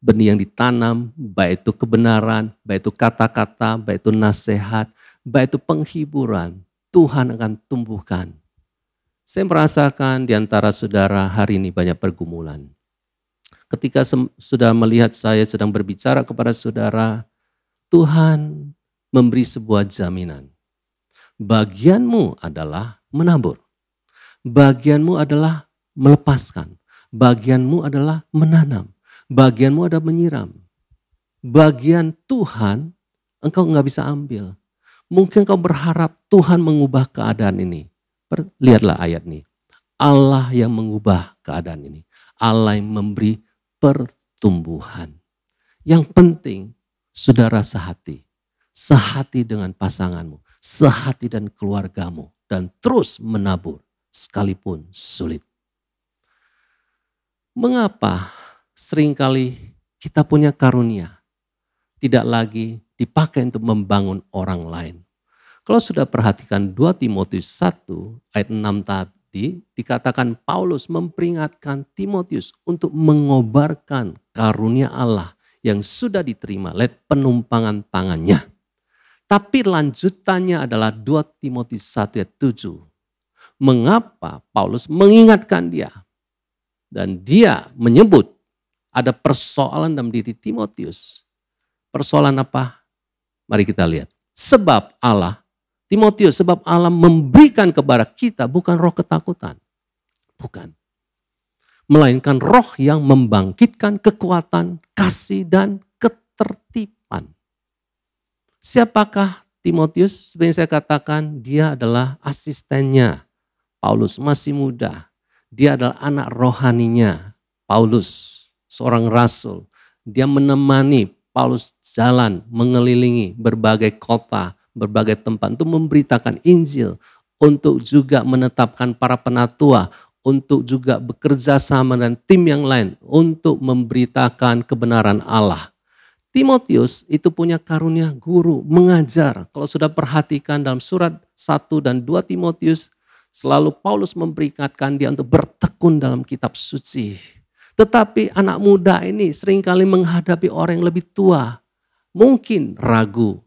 benih yang ditanam, baik itu kebenaran, baik itu kata-kata, baik itu nasihat, baik itu penghiburan, Tuhan akan tumbuhkan. Saya merasakan di antara saudara hari ini banyak pergumulan. Ketika sudah melihat saya sedang berbicara kepada saudara, Tuhan memberi sebuah jaminan. Bagianmu adalah menabur. Bagianmu adalah melepaskan. Bagianmu adalah menanam. Bagianmu adalah menyiram. Bagian Tuhan engkau nggak bisa ambil. Mungkin kau berharap Tuhan mengubah keadaan ini. Lihatlah ayat ini. Allah yang mengubah keadaan ini. Allah yang memberi pertumbuhan. Yang penting, saudara sehati. Sehati dengan pasanganmu. Sehati dan keluargamu. Dan terus menabur sekalipun sulit. Mengapa seringkali kita punya karunia tidak lagi dipakai untuk membangun orang lain? Kalau sudah perhatikan 2 Timotius 1 ayat 6 tadi, dikatakan Paulus memperingatkan Timotius untuk mengobarkan karunia Allah yang sudah diterima lewat penumpangan tangannya. Tapi lanjutannya adalah 2 Timotius 1 ayat 7. Mengapa Paulus mengingatkan dia? Dan dia menyebut ada persoalan dalam diri Timotius. Persoalan apa? Mari kita lihat. Sebab Allah memberikan kepada kita bukan roh ketakutan. Bukan. Melainkan roh yang membangkitkan kekuatan, kasih, dan ketertiban. Siapakah Timotius? Sebenarnya saya katakan dia adalah asistennya Paulus, masih muda. Dia adalah anak rohaninya Paulus, seorang rasul. Dia menemani Paulus jalan mengelilingi berbagai kota, berbagai tempat untuk memberitakan Injil, untuk juga menetapkan para penatua, untuk juga bekerja sama dengan tim yang lain untuk memberitakan kebenaran Allah. Timotius itu punya karunia guru, mengajar. Kalau sudah perhatikan dalam surat 1 dan 2 Timotius, selalu Paulus memperingatkan dia untuk bertekun dalam kitab suci. Tetapi anak muda ini seringkali menghadapi orang yang lebih tua. Mungkin ragu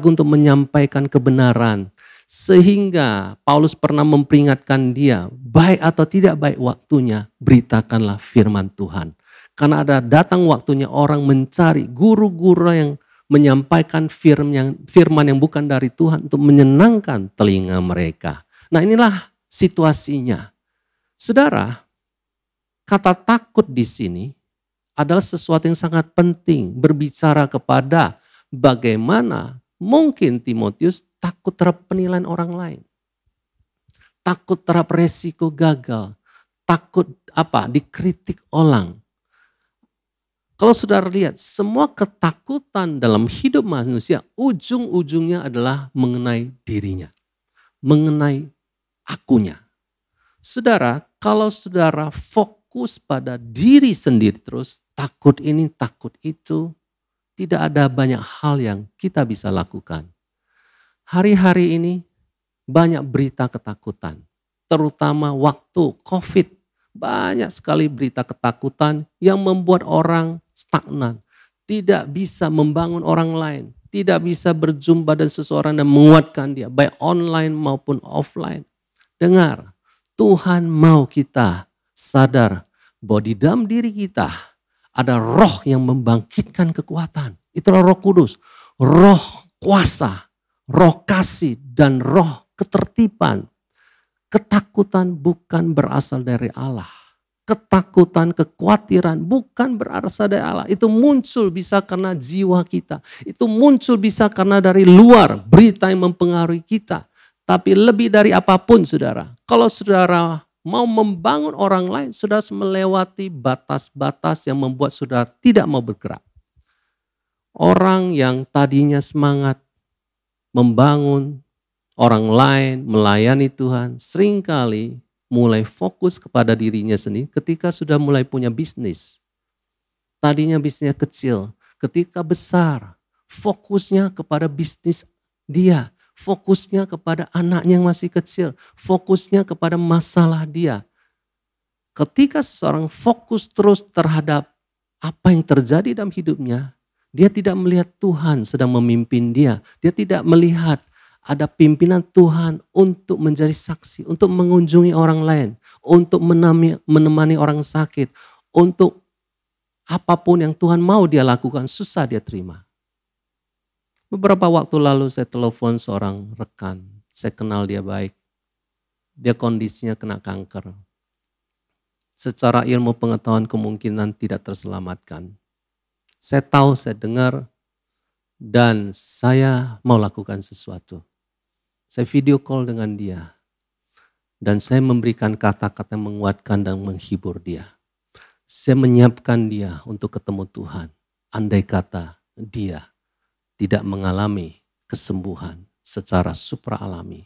untuk menyampaikan kebenaran. Sehingga Paulus pernah memperingatkan dia, baik atau tidak baik waktunya, beritakanlah firman Tuhan. Karena ada datang waktunya orang mencari guru-guru yang menyampaikan firman yang bukan dari Tuhan untuk menyenangkan telinga mereka. Nah, inilah situasinya. Saudara, kata takut di sini adalah sesuatu yang sangat penting, berbicara kepada bagaimana mungkin Timotius takut terhadap penilaian orang lain. Takut terhadap resiko gagal. Takut dikritik orang. Kalau saudara lihat, semua ketakutan dalam hidup manusia ujung-ujungnya adalah mengenai dirinya. Mengenai akunya. Saudara, kalau saudara fokus pada diri sendiri terus, takut ini, takut itu, tidak ada banyak hal yang kita bisa lakukan. Hari-hari ini banyak berita ketakutan, terutama waktu COVID. Banyak sekali berita ketakutan yang membuat orang stagnan, tidak bisa membangun orang lain, tidak bisa berjumpa dengan seseorang dan menguatkan dia, baik online maupun offline. Dengar, Tuhan mau kita sadar bahwa di dalam diri kita ada roh yang membangkitkan kekuatan. Itulah Roh Kudus, roh kuasa, roh kasih, dan roh ketertiban. Ketakutan bukan berasal dari Allah. Ketakutan, kekhawatiran bukan berasal dari Allah. Itu muncul bisa karena jiwa kita. Itu muncul bisa karena dari luar, berita yang mempengaruhi kita. Tapi lebih dari apapun saudara, kalau saudara mau membangun orang lain, saudara harus melewati batas-batas yang membuat saudara tidak mau bergerak. Orang yang tadinya semangat membangun orang lain, melayani Tuhan, seringkali mulai fokus kepada dirinya sendiri ketika sudah mulai punya bisnis. Tadinya bisnisnya kecil, ketika besar, fokusnya kepada bisnis dia, fokusnya kepada anaknya yang masih kecil, fokusnya kepada masalah dia. Ketika seseorang fokus terus terhadap apa yang terjadi dalam hidupnya, dia tidak melihat Tuhan sedang memimpin dia, dia tidak melihat ada pimpinan Tuhan untuk menjadi saksi, untuk mengunjungi orang lain, untuk menemani orang sakit, untuk apapun yang Tuhan mau dia lakukan, susah dia terima. Beberapa waktu lalu saya telepon seorang rekan, saya kenal dia baik. Dia kondisinya kena kanker. Secara ilmu pengetahuan kemungkinan tidak terselamatkan. Saya tahu, saya dengar, dan saya mau lakukan sesuatu. Saya video call dengan dia. Dan saya memberikan kata-kata yang menguatkan dan menghibur dia. Saya menyiapkan dia untuk ketemu Tuhan. Andai kata dia tidak mengalami kesembuhan secara supra alami.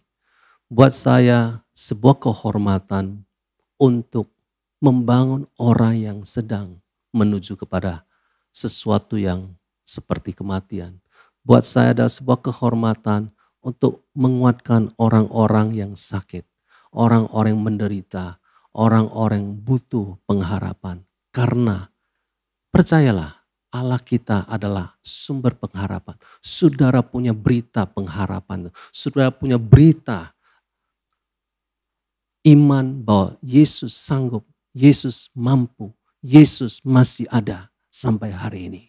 Buat saya sebuah kehormatan untuk membangun orang yang sedang menuju kepada sesuatu yang seperti kematian. Buat saya ada sebuah kehormatan untuk menguatkan orang-orang yang sakit, orang-orang yang menderita, orang-orang yang butuh pengharapan. Karena percayalah, Allah kita adalah sumber pengharapan. Saudara punya berita pengharapan, saudara punya berita iman bahwa Yesus sanggup, Yesus mampu, Yesus masih ada sampai hari ini.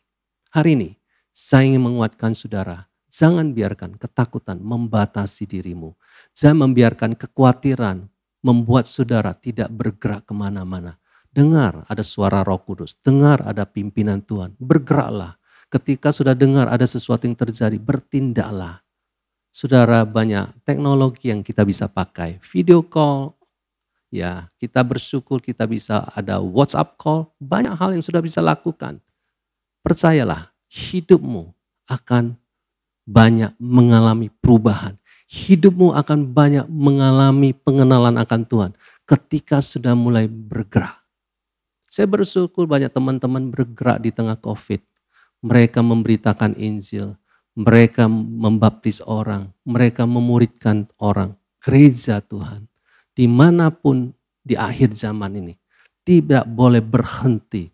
Hari ini saya ingin menguatkan saudara. Jangan biarkan ketakutan membatasi dirimu. Jangan membiarkan kekhawatiran membuat saudara tidak bergerak kemana-mana. Dengar ada suara Roh Kudus, dengar ada pimpinan Tuhan, bergeraklah. Ketika sudah dengar ada sesuatu yang terjadi, bertindaklah. Saudara, banyak teknologi yang kita bisa pakai. Video call, ya kita bersyukur kita bisa ada WhatsApp call. Banyak hal yang sudah bisa lakukan. Percayalah, hidupmu akan banyak mengalami perubahan. Hidupmu akan banyak mengalami pengenalan akan Tuhan. ketika sudah mulai bergerak. Saya bersyukur banyak teman-teman bergerak di tengah COVID. Mereka memberitakan Injil, mereka membaptis orang, mereka memuridkan orang. Gereja Tuhan, dimanapun di akhir zaman ini, tidak boleh berhenti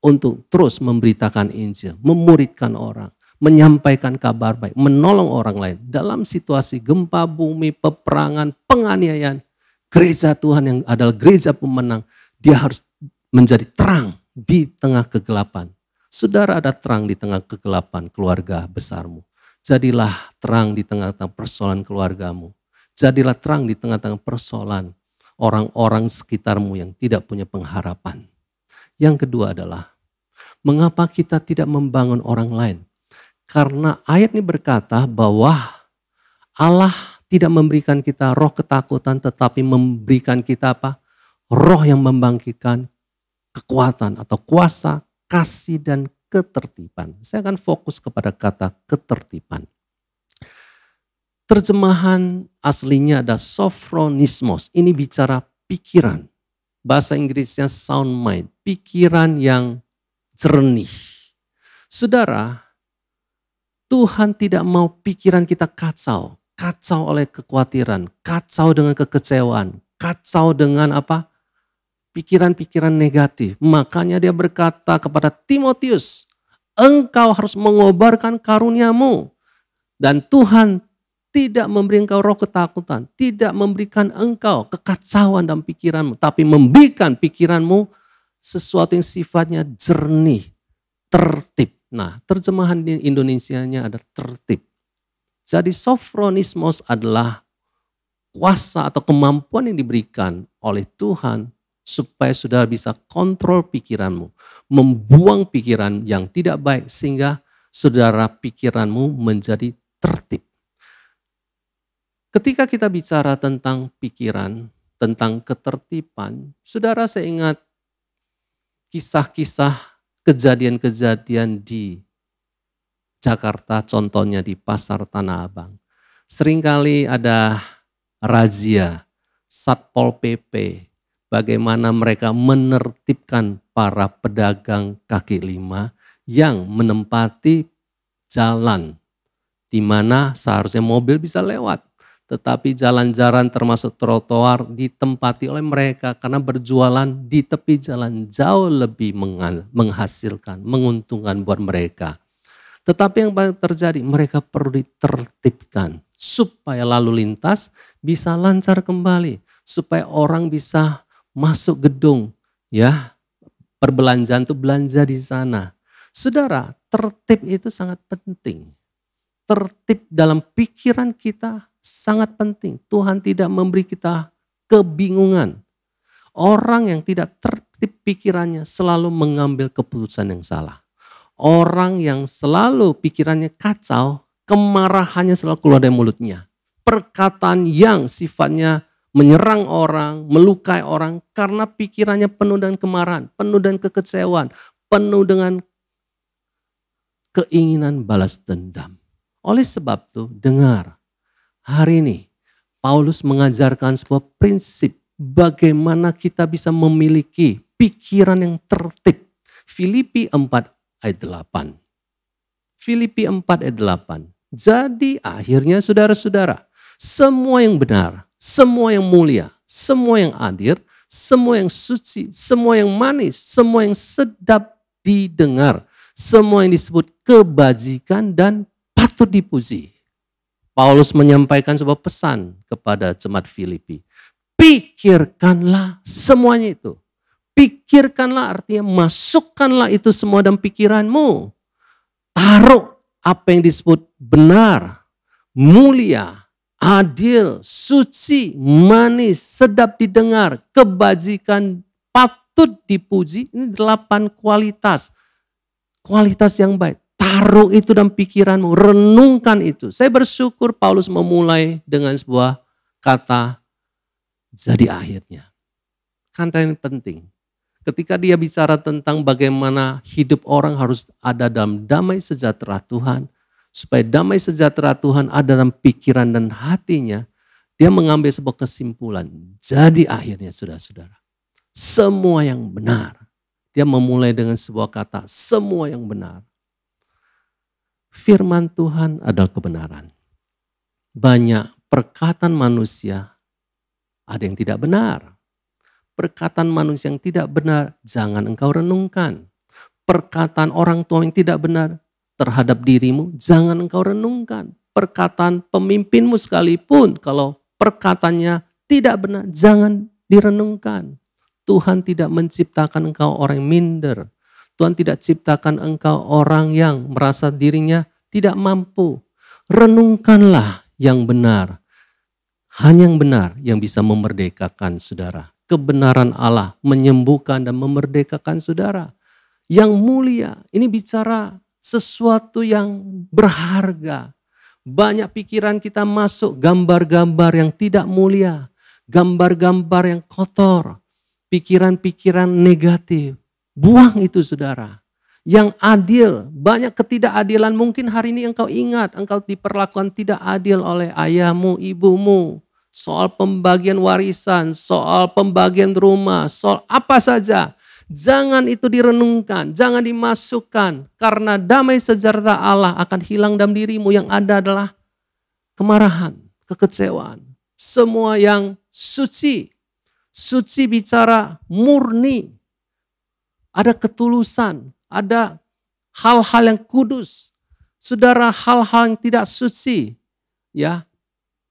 untuk terus memberitakan Injil, memuridkan orang, menyampaikan kabar baik, menolong orang lain. Dalam situasi gempa bumi, peperangan, penganiayaan, gereja Tuhan yang adalah gereja pemenang, dia harus menjadi terang di tengah kegelapan. Saudara ada terang di tengah kegelapan keluarga besarmu. Jadilah terang di tengah-tengah persoalan keluargamu. Jadilah terang di tengah-tengah persoalan orang-orang sekitarmu yang tidak punya pengharapan. Yang kedua adalah, mengapa kita tidak membangun orang lain? Karena ayat ini berkata bahwa Allah tidak memberikan kita roh ketakutan, tetapi memberikan kita apa? Roh yang membangkitkan kekuatan atau kuasa, kasih dan ketertiban. Saya akan fokus kepada kata ketertiban. Terjemahan aslinya ada sophronismos. Ini bicara pikiran. Bahasa Inggrisnya sound mind. Pikiran yang jernih. Saudara, Tuhan tidak mau pikiran kita kacau. Kacau oleh kekhawatiran. Kacau dengan kekecewaan. Kacau dengan apa? Pikiran-pikiran negatif. Makanya dia berkata kepada Timotius, engkau harus mengobarkan karuniamu. Dan Tuhan tidak memberi engkau roh ketakutan, tidak memberikan engkau kekacauan dalam pikiranmu, tapi memberikan pikiranmu sesuatu yang sifatnya jernih, tertib. Nah, terjemahan di Indonesianya ada tertib. Jadi sophronismos adalah kuasa atau kemampuan yang diberikan oleh Tuhan supaya saudara bisa kontrol pikiranmu, membuang pikiran yang tidak baik sehingga saudara pikiranmu menjadi tertib. Ketika kita bicara tentang pikiran, tentang ketertiban, saudara saya ingat kisah-kisah kejadian-kejadian di Jakarta, contohnya di Pasar Tanah Abang. Seringkali ada razia, Satpol PP, bagaimana mereka menertibkan para pedagang kaki lima yang menempati jalan di mana seharusnya mobil bisa lewat. Tetapi jalan-jalan termasuk trotoar ditempati oleh mereka karena berjualan di tepi jalan jauh lebih menghasilkan, menguntungkan buat mereka. Tetapi yang terjadi, mereka perlu ditertibkan supaya lalu lintas bisa lancar kembali, supaya orang bisa masuk gedung, ya perbelanjaan itu belanja di sana. Saudara, tertib itu sangat penting. Tertib dalam pikiran kita sangat penting. Tuhan tidak memberi kita kebingungan. Orang yang tidak tertib pikirannya selalu mengambil keputusan yang salah. Orang yang selalu pikirannya kacau, kemarahannya selalu keluar dari mulutnya. Perkataan yang sifatnya menyerang orang, melukai orang karena pikirannya penuh dengan kemarahan, penuh dengan kekecewaan, penuh dengan keinginan balas dendam. Oleh sebab itu, dengar. Hari ini Paulus mengajarkan sebuah prinsip bagaimana kita bisa memiliki pikiran yang tertib. Filipi 4 ayat 8. Filipi 4 ayat 8. Jadi akhirnya saudara-saudara, semua yang benar, semua yang mulia, semua yang adil, semua yang suci, semua yang manis, semua yang sedap didengar, semua yang disebut kebajikan dan patut dipuji. Paulus menyampaikan sebuah pesan kepada jemaat Filipi. Pikirkanlah semuanya itu. Pikirkanlah artinya masukkanlah itu semua dalam pikiranmu. Taruh apa yang disebut benar, mulia, adil, suci, manis, sedap didengar, kebajikan, patut dipuji. Ini 8 kualitas. Kualitas yang baik. Taruh itu dalam pikiranmu, renungkan itu. Saya bersyukur Paulus memulai dengan sebuah kata, jadi akhirnya. Kata yang penting. Ketika dia bicara tentang bagaimana hidup orang harus ada dalam damai sejahtera Tuhan, supaya damai sejahtera Tuhan ada dalam pikiran dan hatinya, Dia mengambil sebuah kesimpulan. Jadi akhirnya saudara-saudara, semua yang benar. Dia memulai dengan sebuah kata, semua yang benar. Firman Tuhan adalah kebenaran. Banyak perkataan manusia ada yang tidak benar. Perkataan manusia yang tidak benar, jangan engkau renungkan. Perkataan orang tua yang tidak benar terhadap dirimu, jangan engkau renungkan. Perkataan pemimpinmu sekalipun, kalau perkataannya tidak benar, jangan direnungkan. Tuhan tidak menciptakan engkau orang yang minder. Tuhan tidak ciptakan engkau orang yang merasa dirinya tidak mampu. Renungkanlah yang benar. Hanya yang benar yang bisa memerdekakan saudara. Kebenaran Allah menyembuhkan dan memerdekakan saudara. Yang mulia, ini bicara sesuatu yang berharga. Banyak pikiran kita masuk gambar-gambar yang tidak mulia. Gambar-gambar yang kotor. Pikiran-pikiran negatif. Buang itu saudara. Yang adil, banyak ketidakadilan mungkin hari ini engkau ingat. Engkau diperlakukan tidak adil oleh ayahmu, ibumu. Soal pembagian warisan, soal pembagian rumah, soal apa saja. Jangan itu direnungkan, jangan dimasukkan. Karena damai sejahtera Allah akan hilang dalam dirimu. Yang ada adalah kemarahan, kekecewaan. Semua yang suci. Suci bicara murni. Ada ketulusan, ada hal-hal yang kudus. Saudara, hal-hal yang tidak suci. Ya,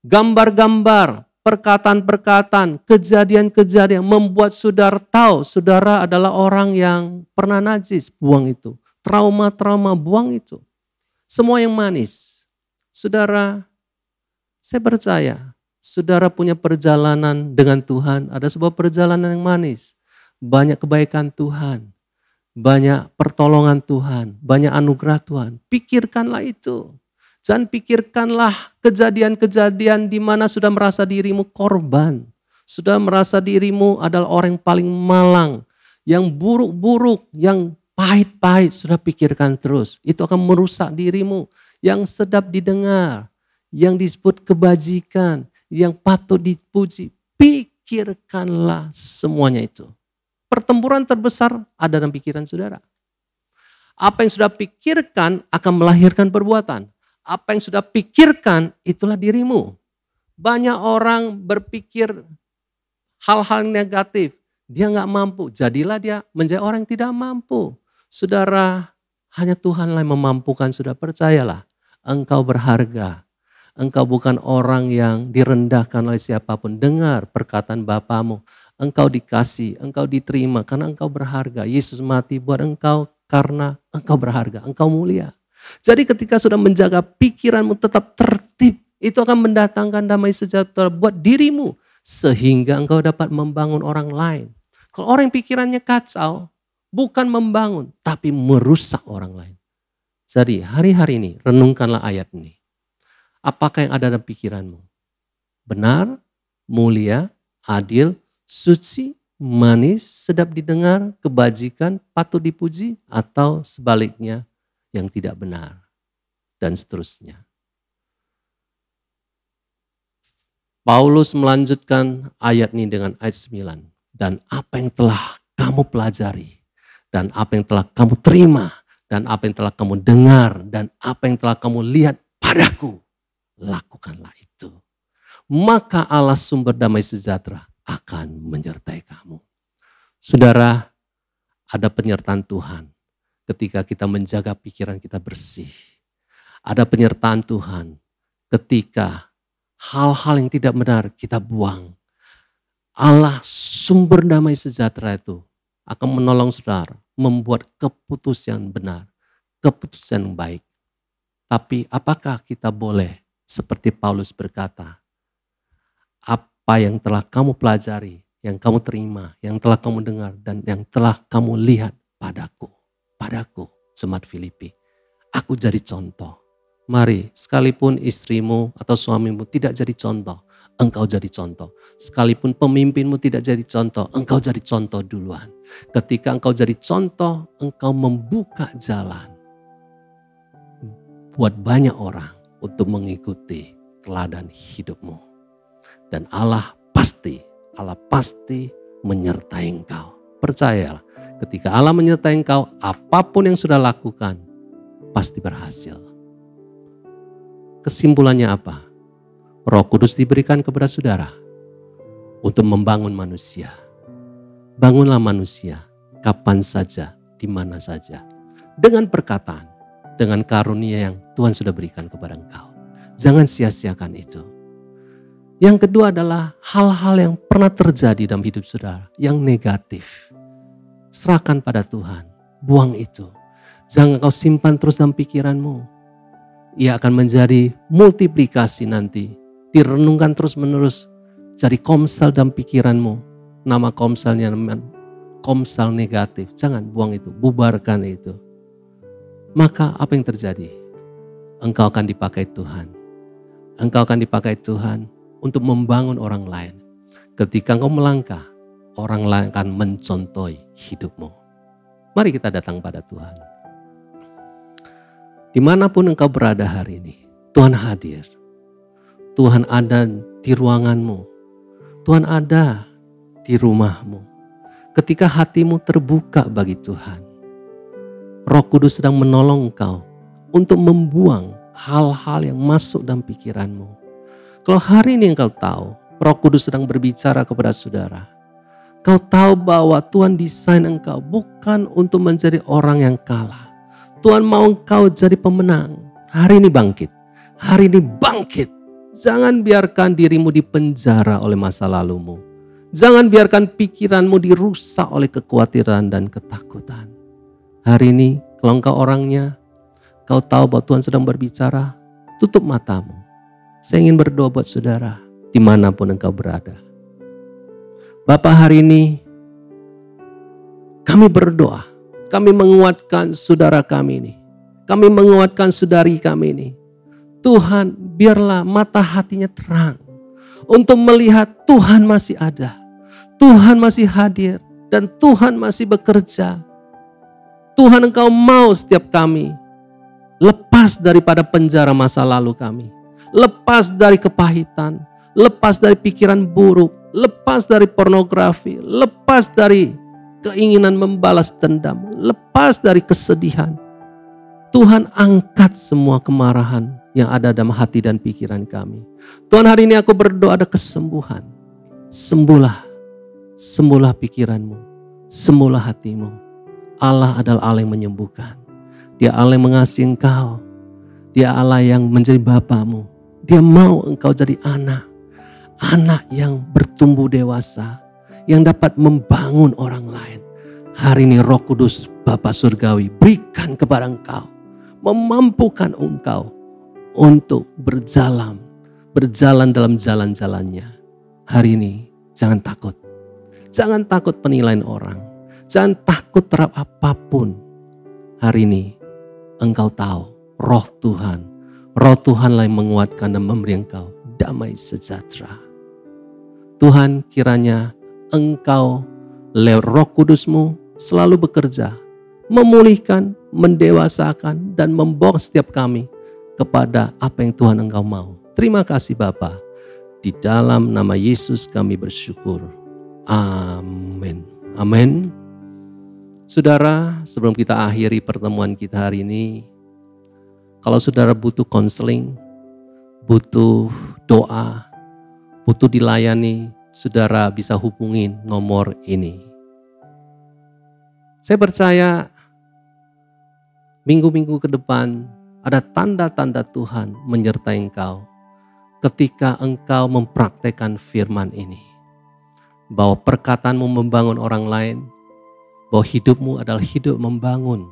gambar-gambar, perkataan-perkataan, kejadian-kejadian membuat saudara tahu saudara adalah orang yang pernah najis, buang itu. Trauma-trauma, buang itu. Semua yang manis. Saudara, saya percaya saudara punya perjalanan dengan Tuhan, ada sebuah perjalanan yang manis. Banyak kebaikan Tuhan, banyak pertolongan Tuhan, banyak anugerah Tuhan. Pikirkanlah itu. Jangan pikirkanlah kejadian-kejadian di mana sudah merasa dirimu korban. Sudah merasa dirimu adalah orang yang paling malang. Yang buruk-buruk, yang pahit-pahit sudah pikirkan terus. Itu akan merusak dirimu. Yang sedap didengar, yang disebut kebajikan, yang patut dipuji. Pikirkanlah semuanya itu. Pertempuran terbesar ada dalam pikiran saudara. Apa yang sudah pikirkan akan melahirkan perbuatan. Apa yang sudah pikirkan itulah dirimu. Banyak orang berpikir hal-hal negatif. Dia nggak mampu. Jadilah dia menjadi orang yang tidak mampu. Saudara, hanya Tuhanlah yang memampukan. Sudah percayalah. Engkau berharga. Engkau bukan orang yang direndahkan oleh siapapun. Dengar perkataan Bapamu. Engkau dikasih, engkau diterima karena engkau berharga. Yesus mati buat engkau karena engkau berharga. Engkau mulia. Jadi ketika sudah menjaga pikiranmu tetap tertib, itu akan mendatangkan damai sejahtera buat dirimu. Sehingga engkau dapat membangun orang lain. Kalau orang yang pikirannya kacau, bukan membangun, tapi merusak orang lain. Jadi hari-hari ini renungkanlah ayat ini. Apakah yang ada dalam pikiranmu? Benar, mulia, adil, suci, manis, sedap didengar, kebajikan, patut dipuji, atau sebaliknya, yang tidak benar, dan seterusnya. Paulus melanjutkan ayat ini dengan ayat 9. Dan apa yang telah kamu pelajari, dan apa yang telah kamu terima, dan apa yang telah kamu dengar, dan apa yang telah kamu lihat padaku, lakukanlah itu. Maka Allah sumber damai sejahtera akan menyertai kamu. Saudara, ada penyertaan Tuhan. Ketika kita menjaga pikiran kita bersih. Ada penyertaan Tuhan ketika hal-hal yang tidak benar kita buang. Allah sumber damai sejahtera itu akan menolong saudara membuat keputusan yang benar, keputusan yang baik. Tapi apakah kita boleh seperti Paulus berkata, apa yang telah kamu pelajari, yang kamu terima, yang telah kamu dengar, dan yang telah kamu lihat padaku, jemaat Filipi, aku jadi contoh. Mari, sekalipun istrimu atau suamimu tidak jadi contoh, engkau jadi contoh. Sekalipun pemimpinmu tidak jadi contoh, engkau jadi contoh duluan. Ketika engkau jadi contoh, engkau membuka jalan buat banyak orang untuk mengikuti teladan hidupmu. Dan Allah pasti menyertai engkau. Percayalah, ketika Allah menyertai engkau, apapun yang sudah lakukan pasti berhasil. Kesimpulannya apa? Roh Kudus diberikan kepada saudara untuk membangun manusia. Bangunlah manusia kapan saja, di mana saja. Dengan perkataan, dengan karunia yang Tuhan sudah berikan kepada engkau. Jangan sia-siakan itu. Yang kedua adalah hal-hal yang pernah terjadi dalam hidup saudara yang negatif. Serahkan pada Tuhan, buang itu. Jangan kau simpan terus dalam pikiranmu. Ia akan menjadi multiplikasi nanti. Direnungkan terus-menerus, jadi komsel dalam pikiranmu. Nama komselnya komsel negatif. Jangan buang itu, bubarkan itu. Maka apa yang terjadi? Engkau akan dipakai Tuhan. Engkau akan dipakai Tuhan untuk membangun orang lain. Ketika engkau melangkah, orang lain akan mencontohi hidupmu. Mari kita datang pada Tuhan. Dimanapun engkau berada hari ini, Tuhan hadir. Tuhan ada di ruanganmu. Tuhan ada di rumahmu. Ketika hatimu terbuka bagi Tuhan, Roh Kudus sedang menolong engkau untuk membuang hal-hal yang masuk dalam pikiranmu. Kalau hari ini engkau tahu, Roh Kudus sedang berbicara kepada saudara. Kau tahu bahwa Tuhan desain engkau bukan untuk menjadi orang yang kalah. Tuhan mau engkau jadi pemenang. Hari ini bangkit. Hari ini bangkit. Jangan biarkan dirimu dipenjara oleh masa lalumu. Jangan biarkan pikiranmu dirusak oleh kekhawatiran dan ketakutan. Hari ini kalau engkau orangnya, kau tahu bahwa Tuhan sedang berbicara, tutup matamu. Saya ingin berdoa buat saudara, dimanapun engkau berada. Bapa, hari ini kami berdoa, kami menguatkan saudara kami ini. Kami menguatkan saudari kami ini. Tuhan, biarlah mata hatinya terang untuk melihat Tuhan masih ada. Tuhan masih hadir dan Tuhan masih bekerja. Tuhan, Engkau mau setiap kami lepas daripada penjara masa lalu kami. Lepas dari kepahitan, lepas dari pikiran buruk, lepas dari pornografi, lepas dari keinginan membalas dendam, lepas dari kesedihan. Tuhan, angkat semua kemarahan yang ada dalam hati dan pikiran kami. Tuhan, hari ini aku berdoa ada kesembuhan. Sembuhlah pikiranmu, sembuhlah hatimu. Allah adalah Allah yang menyembuhkan. Dia Allah yang mengasihi engkau. Dia Allah yang menjadi bapamu. Dia mau engkau jadi anak yang bertumbuh dewasa, yang dapat membangun orang lain. Hari ini Roh Kudus Bapa Surgawi berikan kepada engkau, memampukan engkau untuk berjalan dalam jalan-jalannya. Hari ini jangan takut. Jangan takut penilaian orang. Jangan takut terhadap apapun. Hari ini engkau tahu Roh Tuhanlah yang menguatkan dan memberi engkau damai sejahtera. Tuhan, kiranya engkau lewat Roh Kudus-Mu selalu bekerja, memulihkan, mendewasakan, dan membawa setiap kami kepada apa yang Tuhan engkau mau. Terima kasih Bapa. Di dalam nama Yesus kami bersyukur. Amin. Amin. Saudara, sebelum kita akhiri pertemuan kita hari ini, kalau saudara butuh konseling, butuh doa, butuh dilayani, saudara bisa hubungin nomor ini. Saya percaya minggu-minggu ke depan ada tanda-tanda Tuhan menyertai engkau ketika engkau mempraktekkan firman ini. Bahwa perkataanmu membangun orang lain, bahwa hidupmu adalah hidup membangun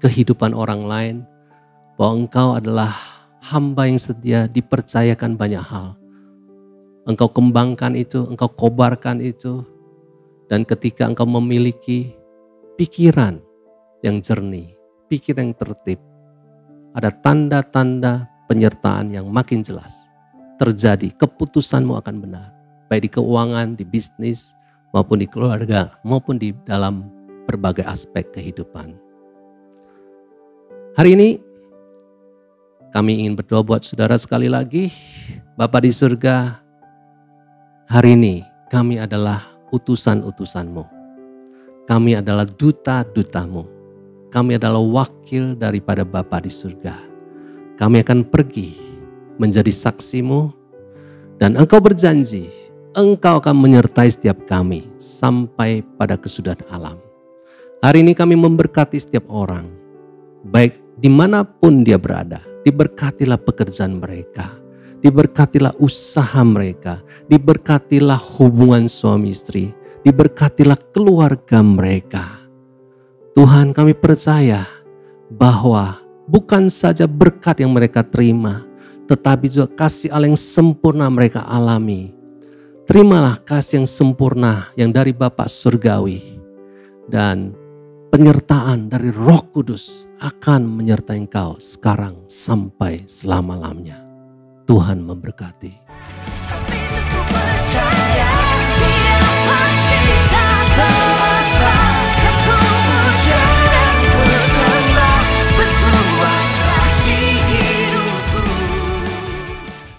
kehidupan orang lain, bahwa engkau adalah hamba yang setia dipercayakan banyak hal. Engkau kembangkan itu, engkau kobarkan itu, dan ketika engkau memiliki pikiran yang jernih, pikiran yang tertib, ada tanda-tanda penyertaan yang makin jelas terjadi, keputusanmu akan benar. Baik di keuangan, di bisnis, maupun di keluarga, maupun di dalam berbagai aspek kehidupan. Hari ini kami ingin berdoa buat saudara sekali lagi. Bapa di surga, Hari ini kami adalah utusan-utusan-Mu. Kami adalah duta-duta-Mu. Kami adalah wakil daripada Bapa di surga. Kami akan pergi menjadi saksi-Mu, dan Engkau berjanji, Engkau akan menyertai setiap kami sampai pada kesudahan alam. Hari ini kami memberkati setiap orang, baik dimanapun dia berada. Diberkatilah pekerjaan mereka, diberkatilah usaha mereka, diberkatilah hubungan suami istri, diberkatilah keluarga mereka. Tuhan, kami percaya bahwa bukan saja berkat yang mereka terima, tetapi juga kasih Allah yang sempurna mereka alami. Terimalah kasih yang sempurna yang dari Bapa Surgawi, dan penyertaan dari Roh Kudus akan menyertai engkau sekarang sampai selama-lamanya. Tuhan memberkati.